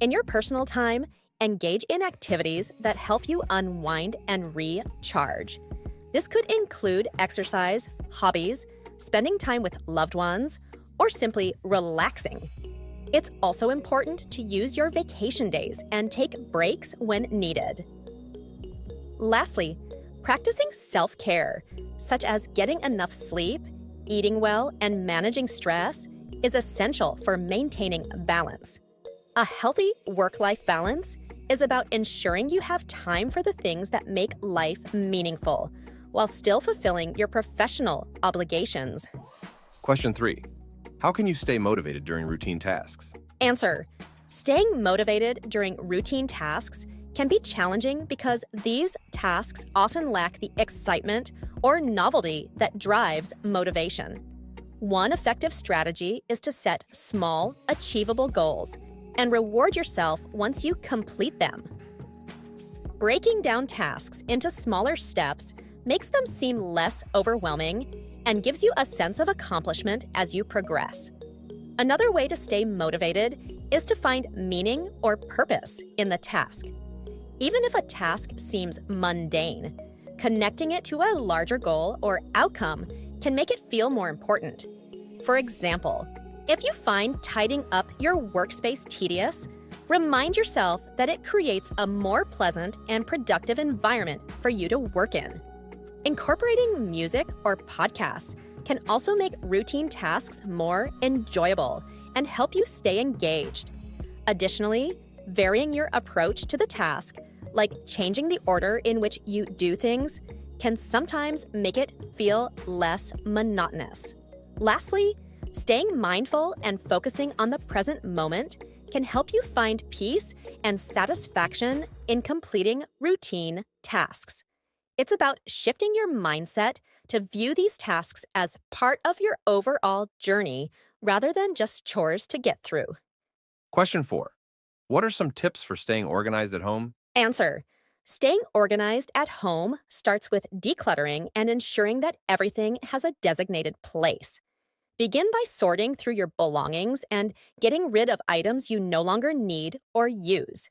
In your personal time, engage in activities that help you unwind and recharge. This could include exercise, hobbies, spending time with loved ones, or simply relaxing. It's also important to use your vacation days and take breaks when needed. Lastly, practicing self-care, such as getting enough sleep, eating well, and managing stress, is essential for maintaining balance. A healthy work-life balance is about ensuring you have time for the things that make life meaningful, while still fulfilling your professional obligations. Question 3. How can you stay motivated during routine tasks? Answer: staying motivated during routine tasks can be challenging because these tasks often lack the excitement or novelty that drives motivation. One effective strategy is to set small, achievable goals and reward yourself once you complete them. Breaking down tasks into smaller steps makes them seem less overwhelming and gives you a sense of accomplishment as you progress. Another way to stay motivated is to find meaning or purpose in the task. Even if a task seems mundane, connecting it to a larger goal or outcome can make it feel more important. For example, if you find tidying up your workspace tedious, remind yourself that it creates a more pleasant and productive environment for you to work in. Incorporating music or podcasts can also make routine tasks more enjoyable and help you stay engaged. Additionally, varying your approach to the task, like changing the order in which you do things, can sometimes make it feel less monotonous. Lastly, staying mindful and focusing on the present moment can help you find peace and satisfaction in completing routine tasks. It's about shifting your mindset to view these tasks as part of your overall journey rather than just chores to get through. Question 4. What are some tips for staying organized at home? Answer: staying organized at home starts with decluttering and ensuring that everything has a designated place. Begin by sorting through your belongings and getting rid of items you no longer need or use.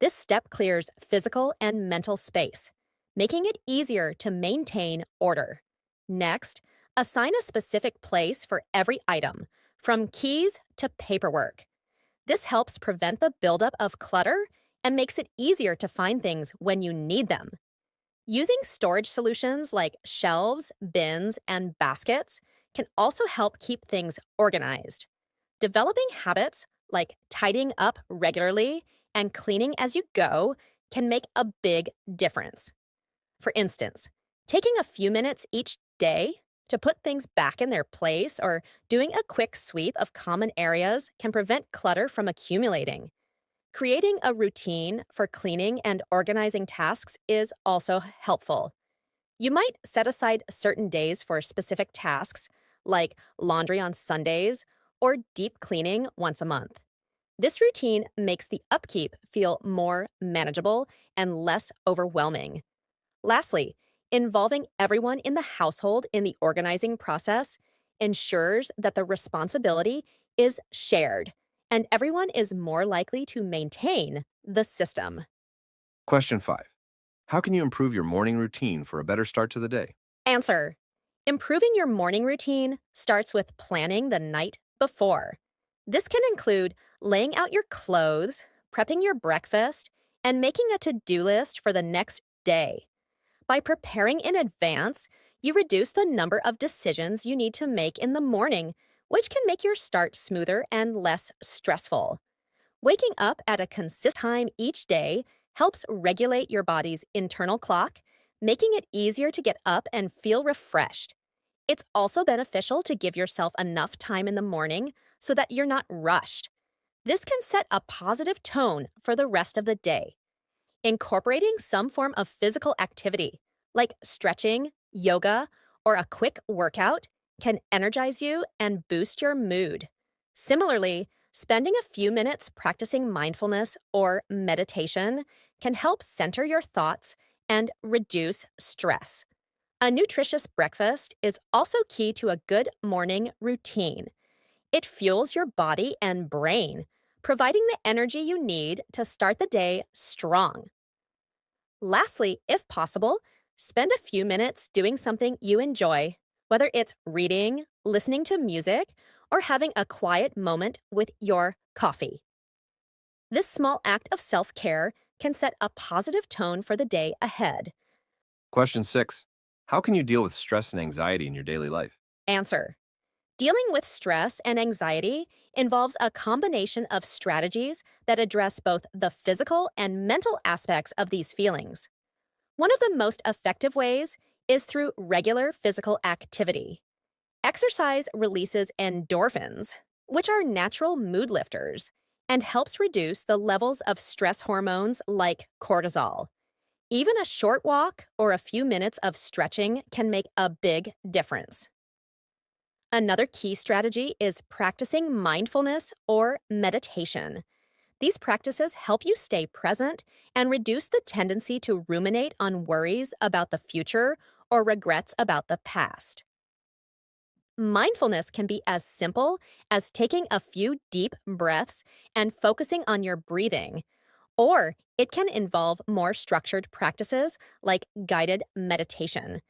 This step clears physical and mental space, making it easier to maintain order. Next, assign a specific place for every item, from keys to paperwork. This helps prevent the buildup of clutter and makes it easier to find things when you need them. Using storage solutions like shelves, bins, and baskets can also help keep things organized. Developing habits like tidying up regularly and cleaning as you go can make a big difference. For instance, taking a few minutes each day to put things back in their place or doing a quick sweep of common areas can prevent clutter from accumulating. Creating a routine for cleaning and organizing tasks is also helpful. You might set aside certain days for specific tasks, like laundry on Sundays or deep cleaning once a month. This routine makes the upkeep feel more manageable and less overwhelming. Lastly, involving everyone in the household in the organizing process ensures that the responsibility is shared and everyone is more likely to maintain the system. Question 5. How can you improve your morning routine for a better start to the day? Answer: improving your morning routine starts with planning the night before. This can include laying out your clothes, prepping your breakfast, and making a to-do list for the next day. By preparing in advance, you reduce the number of decisions you need to make in the morning, which can make your start smoother and less stressful. Waking up at a consistent time each day helps regulate your body's internal clock, making it easier to get up and feel refreshed. It's also beneficial to give yourself enough time in the morning so that you're not rushed. This can set a positive tone for the rest of the day. Incorporating some form of physical activity, like stretching, yoga, or a quick workout, can energize you and boost your mood. Similarly, spending a few minutes practicing mindfulness or meditation can help center your thoughts and reduce stress. A nutritious breakfast is also key to a good morning routine. It fuels your body and brain, providing the energy you need to start the day strong. Lastly, if possible, spend a few minutes doing something you enjoy, whether it's reading, listening to music, or having a quiet moment with your coffee. This small act of self-care can set a positive tone for the day ahead. Question 6. How can you deal with stress and anxiety in your daily life? Answer: dealing with stress and anxiety involves a combination of strategies that address both the physical and mental aspects of these feelings. One of the most effective ways is through regular physical activity. Exercise releases endorphins, which are natural mood lifters, and helps reduce the levels of stress hormones like cortisol. Even a short walk or a few minutes of stretching can make a big difference. Another key strategy is practicing mindfulness or meditation. These practices help you stay present and reduce the tendency to ruminate on worries about the future or regrets about the past. Mindfulness can be as simple as taking a few deep breaths and focusing on your breathing, or it can involve more structured practices like guided meditation.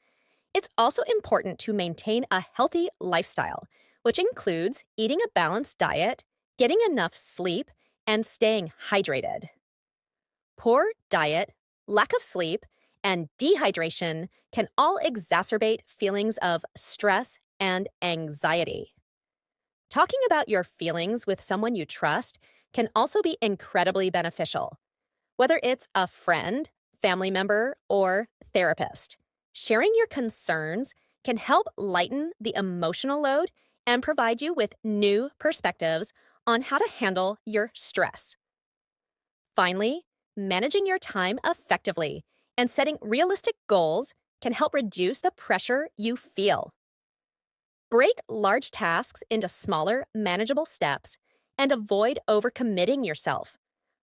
It's also important to maintain a healthy lifestyle, which includes eating a balanced diet, getting enough sleep, and staying hydrated. Poor diet, lack of sleep, and dehydration can all exacerbate feelings of stress and anxiety. Talking about your feelings with someone you trust can also be incredibly beneficial. Whether it's a friend, family member, or therapist, sharing your concerns can help lighten the emotional load and provide you with new perspectives on how to handle your stress. Finally, managing your time effectively and setting realistic goals can help reduce the pressure you feel. Break large tasks into smaller, manageable steps and avoid overcommitting yourself.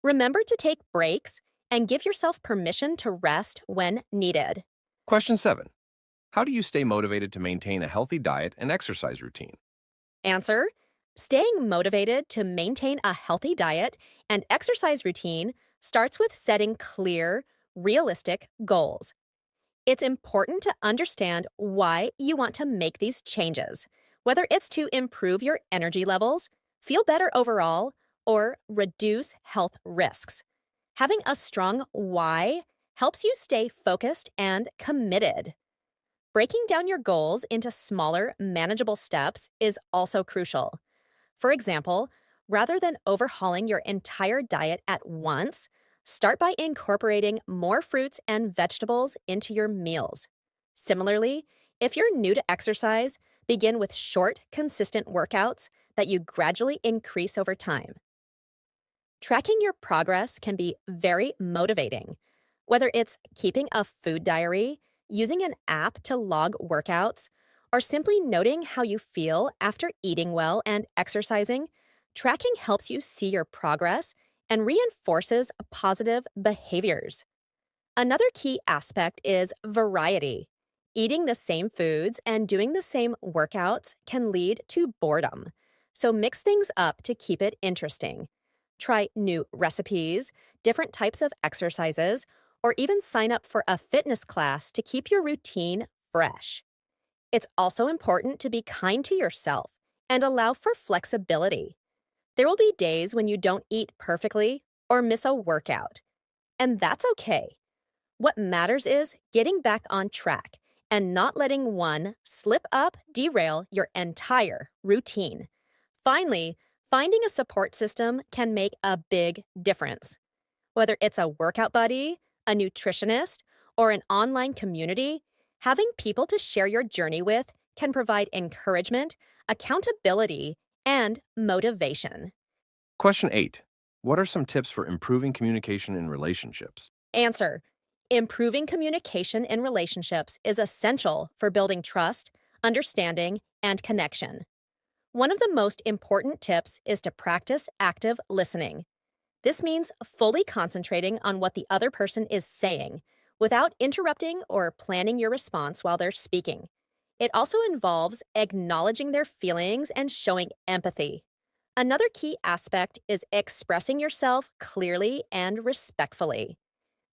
Remember to take breaks and give yourself permission to rest when needed. Question 7. How do you stay motivated to maintain a healthy diet and exercise routine? Answer: staying motivated to maintain a healthy diet and exercise routine starts with setting clear, realistic goals. It's important to understand why you want to make these changes, whether it's to improve your energy levels, feel better overall, or reduce health risks. Having a strong why helps you stay focused and committed. Breaking down your goals into smaller, manageable steps is also crucial. For example, rather than overhauling your entire diet at once, start by incorporating more fruits and vegetables into your meals. Similarly, if you're new to exercise, begin with short, consistent workouts that you gradually increase over time. Tracking your progress can be very motivating. Whether it's keeping a food diary, using an app to log workouts, or simply noting how you feel after eating well and exercising, tracking helps you see your progress and reinforces positive behaviors. Another key aspect is variety. Eating the same foods and doing the same workouts can lead to boredom, so mix things up to keep it interesting. Try new recipes, different types of exercises, or even sign up for a fitness class to keep your routine fresh. It's also important to be kind to yourself and allow for flexibility. There will be days when you don't eat perfectly or miss a workout, and that's okay. What matters is getting back on track and not letting one slip up derail your entire routine. Finally, finding a support system can make a big difference. Whether it's a workout buddy, a nutritionist, or an online community, having people to share your journey with can provide encouragement, accountability, and motivation. Question 8. What are some tips for improving communication in relationships? Answer: improving communication in relationships is essential for building trust, understanding, and connection. One of the most important tips is to practice active listening. This means fully concentrating on what the other person is saying without interrupting or planning your response while they're speaking. It also involves acknowledging their feelings and showing empathy. Another key aspect is expressing yourself clearly and respectfully.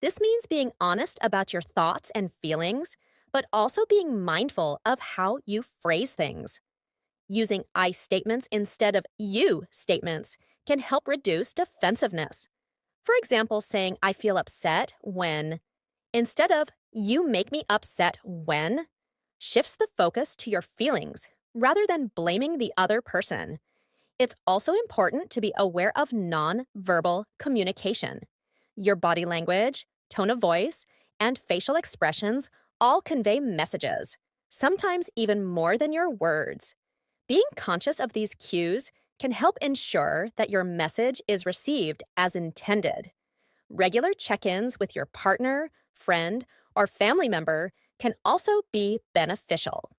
This means being honest about your thoughts and feelings, but also being mindful of how you phrase things. Using I statements instead of you statements can help reduce defensiveness. For example, saying I feel upset when, instead of you make me upset when, shifts the focus to your feelings rather than blaming the other person. It's also important to be aware of non-verbal communication. Your body language, tone of voice, and facial expressions all convey messages, sometimes even more than your words. Being conscious of these cues can help ensure that your message is received as intended. Regular check-ins with your partner, friend, or family member can also be beneficial.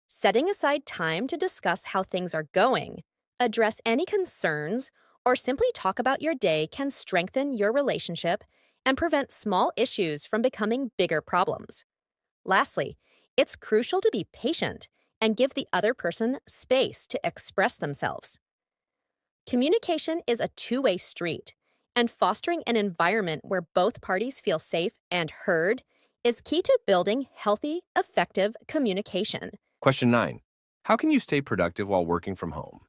Setting aside time to discuss how things are going, address any concerns, or simply talk about your day can strengthen your relationship and prevent small issues from becoming bigger problems. Lastly, it's crucial to be patient and give the other person space to express themselves. Communication is a two-way street, and fostering an environment where both parties feel safe and heard is key to building healthy, effective communication. Question 9. How can you stay productive while working from home?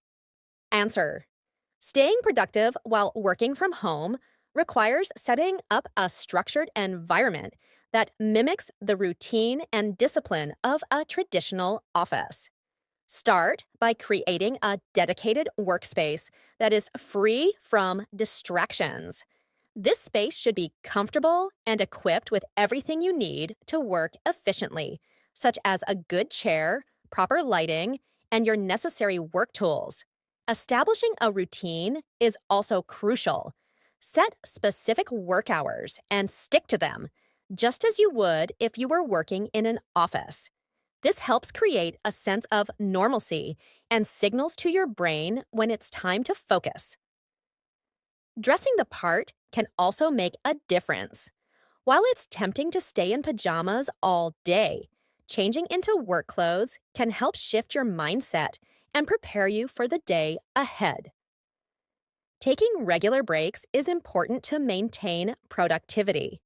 Answer: staying productive while working from home requires setting up a structured environment that mimics the routine and discipline of a traditional office. Start by creating a dedicated workspace that is free from distractions. This space should be comfortable and equipped with everything you need to work efficiently, such as a good chair, proper lighting, and your necessary work tools. Establishing a routine is also crucial. Set specific work hours and stick to them, just as you would if you were working in an office. This helps create a sense of normalcy and signals to your brain when it's time to focus. Dressing the part can also make a difference. While it's tempting to stay in pajamas all day, changing into work clothes can help shift your mindset and prepare you for the day ahead. Taking regular breaks is important to maintain productivity.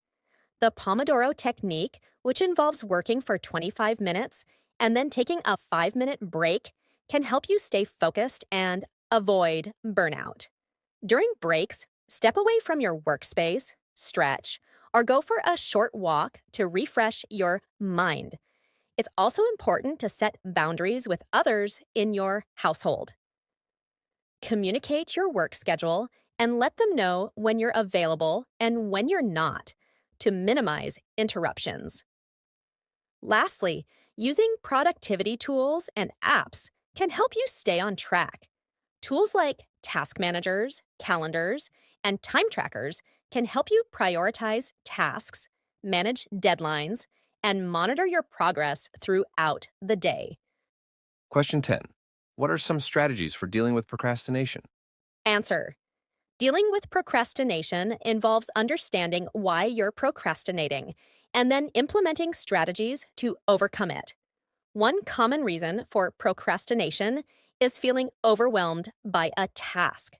The Pomodoro technique, which involves working for 25 minutes and then taking a 5-minute break, can help you stay focused and avoid burnout. During breaks, step away from your workspace, stretch, or go for a short walk to refresh your mind. It's also important to set boundaries with others in your household. Communicate your work schedule and let them know when you're available and when you're not, to minimize interruptions. Lastly, using productivity tools and apps can help you stay on track. Tools like task managers, calendars, and time trackers can help you prioritize tasks, manage deadlines, and monitor your progress throughout the day. Question 10. What are some strategies for dealing with procrastination? Answer: dealing with procrastination involves understanding why you're procrastinating and then implementing strategies to overcome it. One common reason for procrastination is feeling overwhelmed by a task.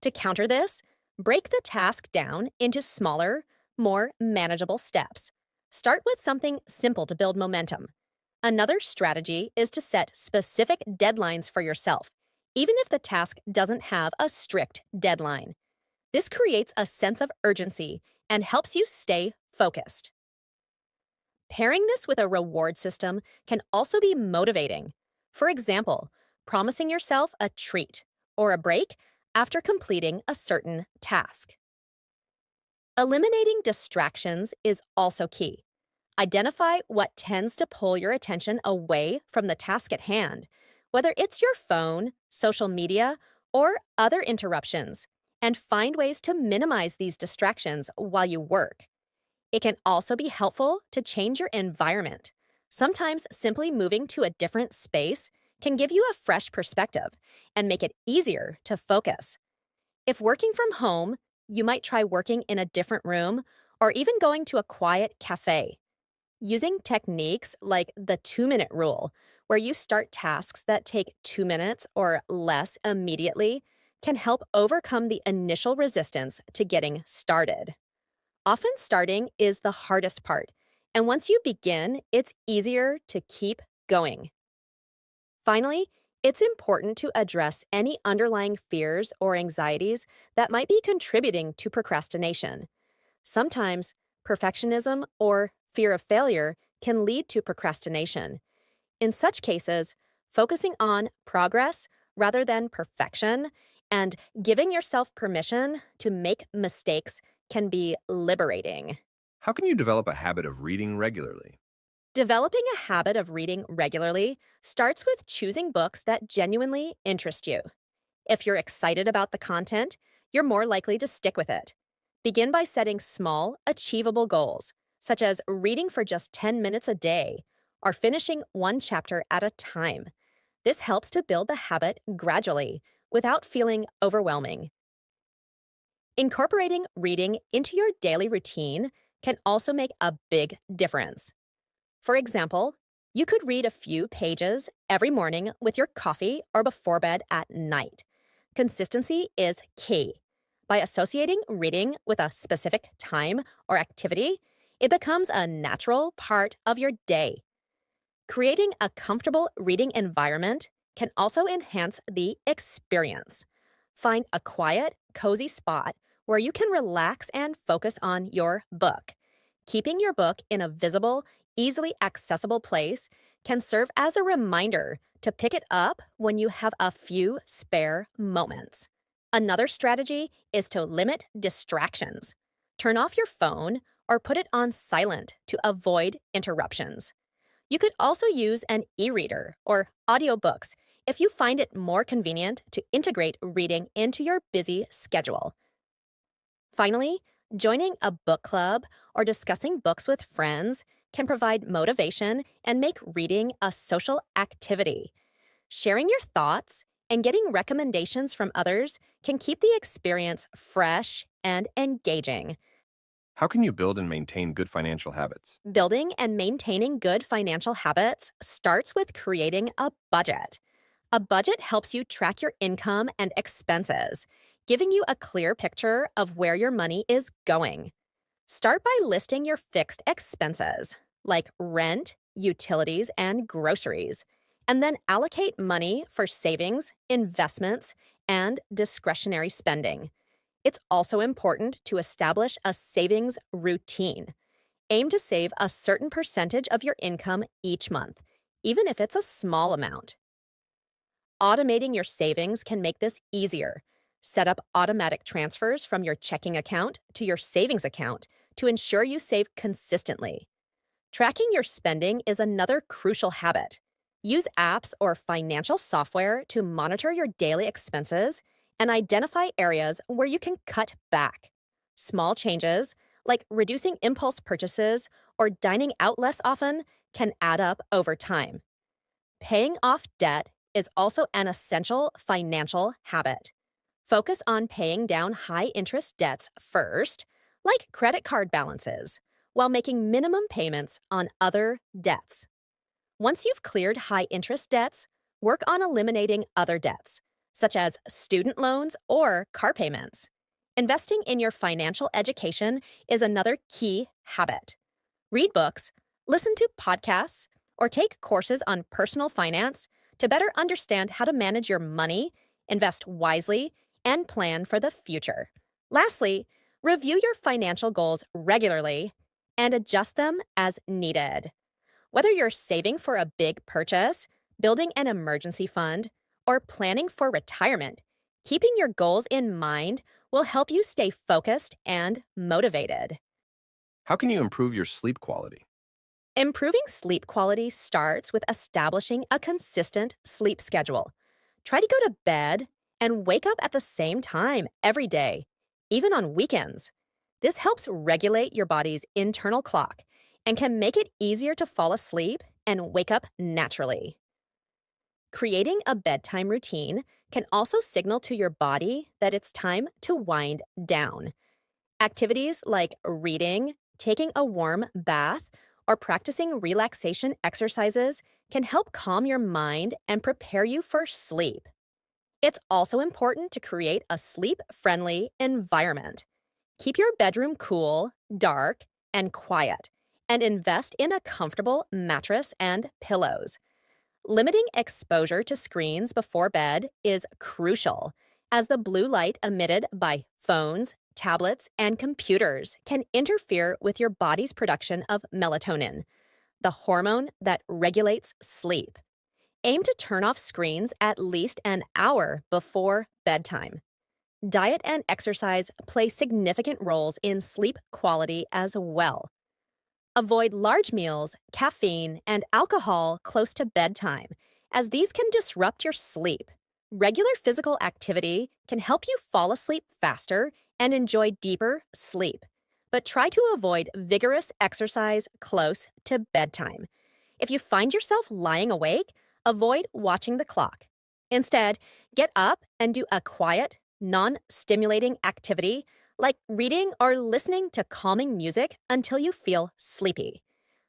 To counter this, break the task down into smaller, more manageable steps. Start with something simple to build momentum. Another strategy is to set specific deadlines for yourself, even if the task doesn't have a strict deadline. This creates a sense of urgency and helps you stay focused. Pairing this with a reward system can also be motivating. For example, promising yourself a treat or a break after completing a certain task. Eliminating distractions is also key. Identify what tends to pull your attention away from the task at hand, whether it's your phone, social media, or other interruptions, and find ways to minimize these distractions while you work. It can also be helpful to change your environment. Sometimes simply moving to a different space can give you a fresh perspective and make it easier to focus. If working from home, you might try working in a different room or even going to a quiet cafe. Using techniques like the 2-minute rule, where you start tasks that take 2 minutes or less immediately, can help overcome the initial resistance to getting started. Often starting is the hardest part, and once you begin, it's easier to keep going. Finally, it's important to address any underlying fears or anxieties that might be contributing to procrastination. Sometimes, perfectionism or fear of failure can lead to procrastination. In such cases, focusing on progress rather than perfection and giving yourself permission to make mistakes can be liberating. How can you develop a habit of reading regularly? Developing a habit of reading regularly starts with choosing books that genuinely interest you. If you're excited about the content, you're more likely to stick with it. Begin by setting small, achievable goals, such as reading for just 10 minutes a day or finishing one chapter at a time. This helps to build the habit gradually without feeling overwhelming. Incorporating reading into your daily routine can also make a big difference. For example, you could read a few pages every morning with your coffee or before bed at night. Consistency is key. By associating reading with a specific time or activity, it becomes a natural part of your day. Creating a comfortable reading environment can also enhance the experience. Find a quiet, cozy spot where you can relax and focus on your book. Keeping your book in a visible, easily accessible place can serve as a reminder to pick it up when you have a few spare moments. Another strategy is to limit distractions. Turn off your phone or put it on silent to avoid interruptions. You could also use an e-reader or audiobooks if you find it more convenient to integrate reading into your busy schedule. Finally, joining a book club or discussing books with friends can provide motivation and make reading a social activity. Sharing your thoughts and getting recommendations from others can keep the experience fresh and engaging. How can you build and maintain good financial habits? Building and maintaining good financial habits starts with creating a budget. A budget helps you track your income and expenses, giving you a clear picture of where your money is going. Start by listing your fixed expenses, like rent, utilities, and groceries, and then allocate money for savings, investments, and discretionary spending. It's also important to establish a savings routine. Aim to save a certain percentage of your income each month, even if it's a small amount. Automating your savings can make this easier. Set up automatic transfers from your checking account to your savings account to ensure you save consistently. Tracking your spending is another crucial habit. Use apps or financial software to monitor your daily expenses and identify areas where you can cut back. Small changes, like reducing impulse purchases or dining out less often, can add up over time. Paying off debt is also an essential financial habit. Focus on paying down high-interest debts first, like credit card balances, while making minimum payments on other debts. Once you've cleared high-interest debts, work on eliminating other debts, such as student loans or car payments. Investing in your financial education is another key habit. Read books, listen to podcasts, or take courses on personal finance to better understand how to manage your money, invest wisely, and plan for the future. Lastly, review your financial goals regularly and adjust them as needed. Whether you're saving for a big purchase, building an emergency fund, or planning for retirement, keeping your goals in mind will help you stay focused and motivated. How can you improve your sleep quality? Improving sleep quality starts with establishing a consistent sleep schedule. Try to go to bed and wake up at the same time every day, even on weekends. This helps regulate your body's internal clock and can make it easier to fall asleep and wake up naturally. Creating a bedtime routine can also signal to your body that it's time to wind down. Activities like reading, taking a warm bath, or practicing relaxation exercises can help calm your mind and prepare you for sleep. It's also important to create a sleep-friendly environment. Keep your bedroom cool, dark, and quiet, and invest in a comfortable mattress and pillows. Limiting exposure to screens before bed is crucial, as the blue light emitted by phones, tablets, and computers can interfere with your body's production of melatonin, the hormone that regulates sleep. Aim to turn off screens at least an hour before bedtime. Diet and exercise play significant roles in sleep quality as well. Avoid large meals, caffeine, and alcohol close to bedtime, as these can disrupt your sleep. Regular physical activity can help you fall asleep faster and enjoy deeper sleep, but try to avoid vigorous exercise close to bedtime. If you find yourself lying awake, avoid watching the clock. Instead, get up and do a quiet, non-stimulating activity like reading or listening to calming music until you feel sleepy.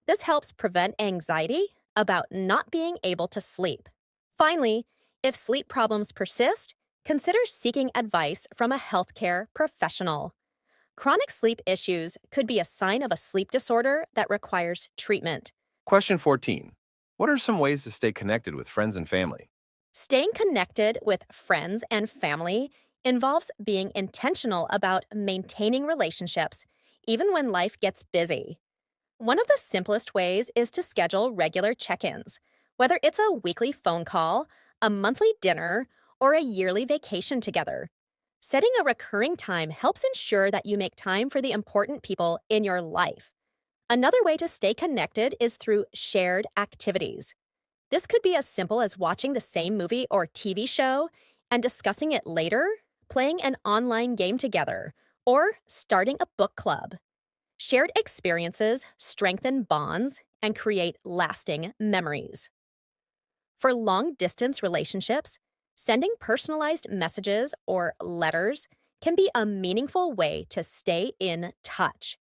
This helps prevent anxiety about not being able to sleep. Finally, if sleep problems persist, consider seeking advice from a healthcare professional. Chronic sleep issues could be a sign of a sleep disorder that requires treatment. Question 14. What are some ways to stay connected with friends and family? Staying connected with friends and family involves being intentional about maintaining relationships, even when life gets busy. One of the simplest ways is to schedule regular check-ins, whether it's a weekly phone call, a monthly dinner, or a yearly vacation together. Setting a recurring time helps ensure that you make time for the important people in your life. Another way to stay connected is through shared activities. This could be as simple as watching the same movie or TV show and discussing it later, playing an online game together, or starting a book club. Shared experiences strengthen bonds and create lasting memories. For long-distance relationships, sending personalized messages or letters can be a meaningful way to stay in touch.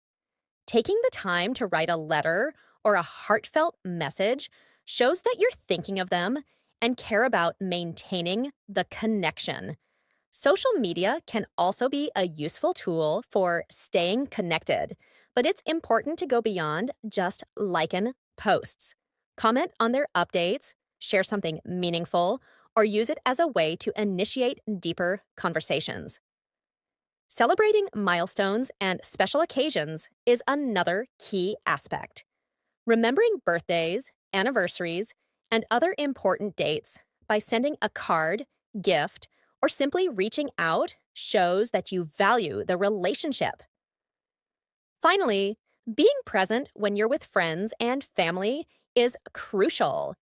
Taking the time to write a letter or a heartfelt message shows that you're thinking of them and care about maintaining the connection. Social media can also be a useful tool for staying connected, but it's important to go beyond just liking posts. Comment on their updates, share something meaningful, or use it as a way to initiate deeper conversations. Celebrating milestones and special occasions is another key aspect. Remembering birthdays, anniversaries, and other important dates by sending a card, gift, or simply reaching out shows that you value the relationship. Finally, being present when you're with friends and family is crucial.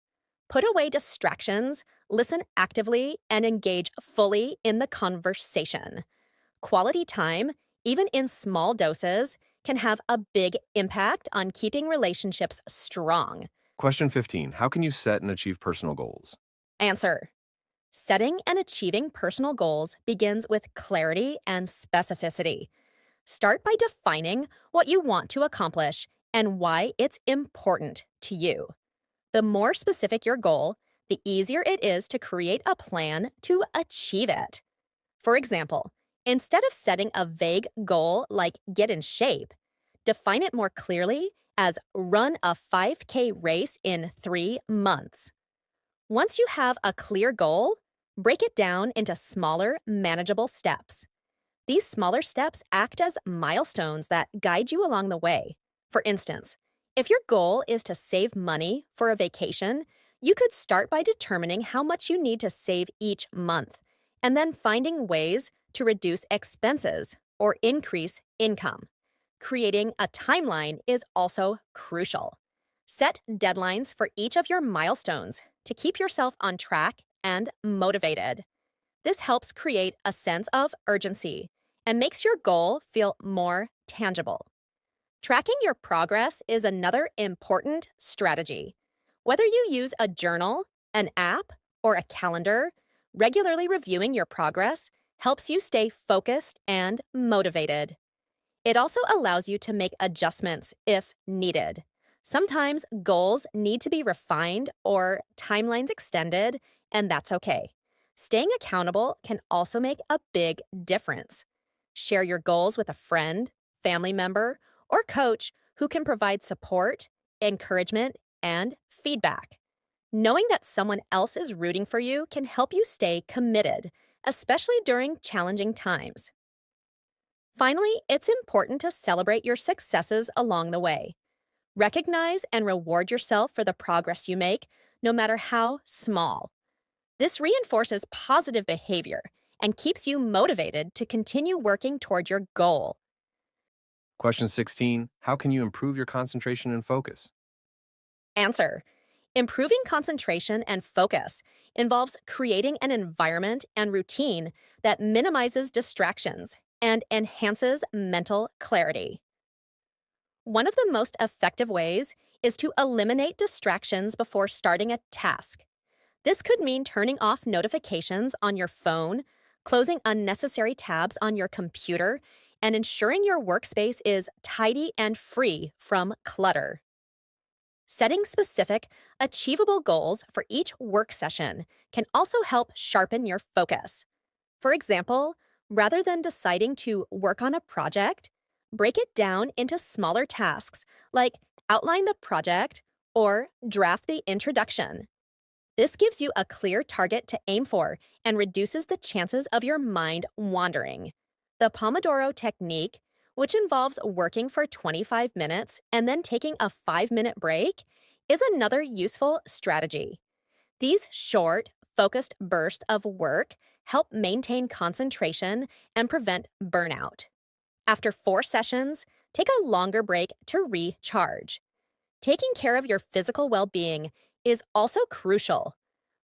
Put away distractions, listen actively, and engage fully in the conversation. Quality time, even in small doses, can have a big impact on keeping relationships strong. Question 15. How can you set and achieve personal goals? Answer. Setting and achieving personal goals begins with clarity and specificity. Start by defining what you want to accomplish and why it's important to you. The more specific your goal, the easier it is to create a plan to achieve it. For example, instead of setting a vague goal like get in shape, define it more clearly as run a 5K race in 3 months. Once you have a clear goal, break it down into smaller, manageable steps. These smaller steps act as milestones that guide you along the way. For instance, if your goal is to save money for a vacation, you could start by determining how much you need to save each month, and then finding ways to reduce expenses or increase income. Creating a timeline is also crucial. Set deadlines for each of your milestones to keep yourself on track and motivated. This helps create a sense of urgency and makes your goal feel more tangible. Tracking your progress is another important strategy. Whether you use a journal, an app, or a calendar, regularly reviewing your progress helps you stay focused and motivated. It also allows you to make adjustments if needed. Sometimes goals need to be refined or timelines extended, and that's okay. Staying accountable can also make a big difference. Share your goals with a friend, family member, or coach who can provide support, encouragement, and feedback. Knowing that someone else is rooting for you can help you stay committed, especially during challenging times. Finally, it's important to celebrate your successes along the way. Recognize and reward yourself for the progress you make, no matter how small. This reinforces positive behavior and keeps you motivated to continue working toward your goal. Question 16. How can you improve your concentration and focus? Answer: improving concentration and focus involves creating an environment and routine that minimizes distractions and enhances mental clarity. One of the most effective ways is to eliminate distractions before starting a task. This could mean turning off notifications on your phone, closing unnecessary tabs on your computer, and ensuring your workspace is tidy and free from clutter. Setting specific, achievable goals for each work session can also help sharpen your focus. For example, rather than deciding to work on a project, break it down into smaller tasks like outline the project or draft the introduction. This gives you a clear target to aim for and reduces the chances of your mind wandering. The Pomodoro technique, which involves working for 25 minutes and then taking a 5-minute break, is another useful strategy. These short, focused bursts of work help maintain concentration and prevent burnout. After 4 sessions, take a longer break to recharge. Taking care of your physical well-being is also crucial.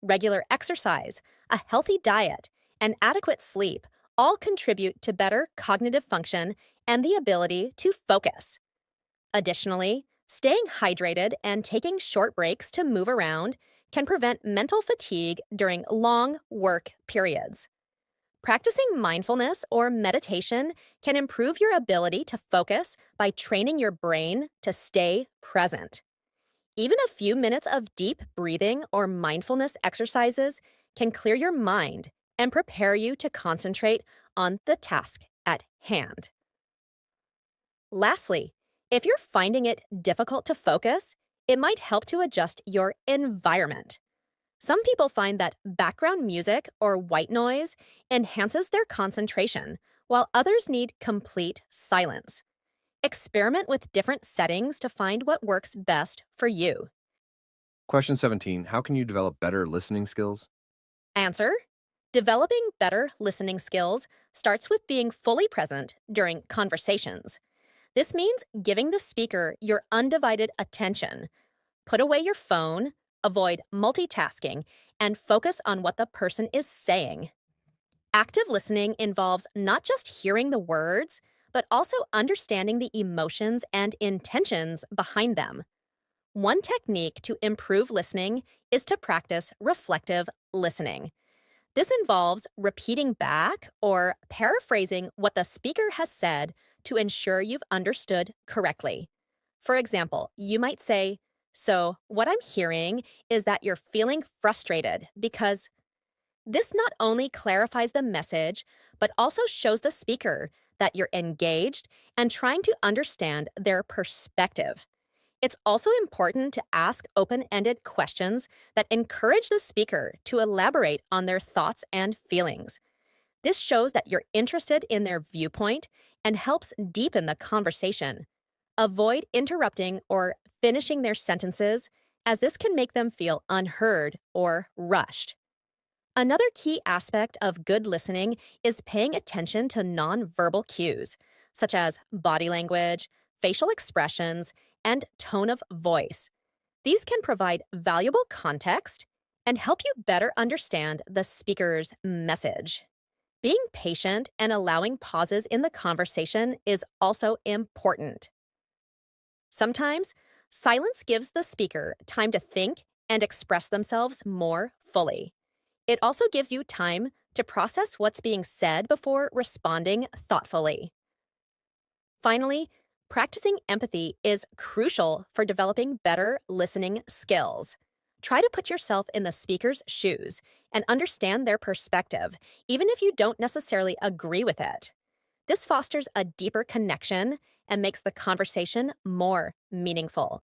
Regular exercise, a healthy diet, and adequate sleep all contribute to better cognitive function and the ability to focus. Additionally, staying hydrated and taking short breaks to move around can prevent mental fatigue during long work periods. Practicing mindfulness or meditation can improve your ability to focus by training your brain to stay present. Even a few minutes of deep breathing or mindfulness exercises can clear your mind and prepare you to concentrate on the task at hand. Lastly, if you're finding it difficult to focus, it might help to adjust your environment. Some people find that background music or white noise enhances their concentration, while others need complete silence. Experiment with different settings to find what works best for you. Question 17. How can you develop better listening skills? Answer: developing better listening skills starts with being fully present during conversations. This means giving the speaker your undivided attention. Put away your phone, avoid multitasking, and focus on what the person is saying. Active listening involves not just hearing the words, but also understanding the emotions and intentions behind them. One technique to improve listening is to practice reflective listening. This involves repeating back or paraphrasing what the speaker has said to ensure you've understood correctly. For example, you might say, "So, what I'm hearing is that you're feeling frustrated because..." This not only clarifies the message, but also shows the speaker that you're engaged and trying to understand their perspective. It's also important to ask open-ended questions that encourage the speaker to elaborate on their thoughts and feelings. This shows that you're interested in their viewpoint and helps deepen the conversation. Avoid interrupting or finishing their sentences, as this can make them feel unheard or rushed. Another key aspect of good listening is paying attention to nonverbal cues, such as body language, facial expressions, and tone of voice. These can provide valuable context and help you better understand the speaker's message. Being patient and allowing pauses in the conversation is also important. Sometimes, silence gives the speaker time to think and express themselves more fully. It also gives you time to process what's being said before responding thoughtfully. Finally, practicing empathy is crucial for developing better listening skills. Try to put yourself in the speaker's shoes and understand their perspective, even if you don't necessarily agree with it. This fosters a deeper connection and makes the conversation more meaningful.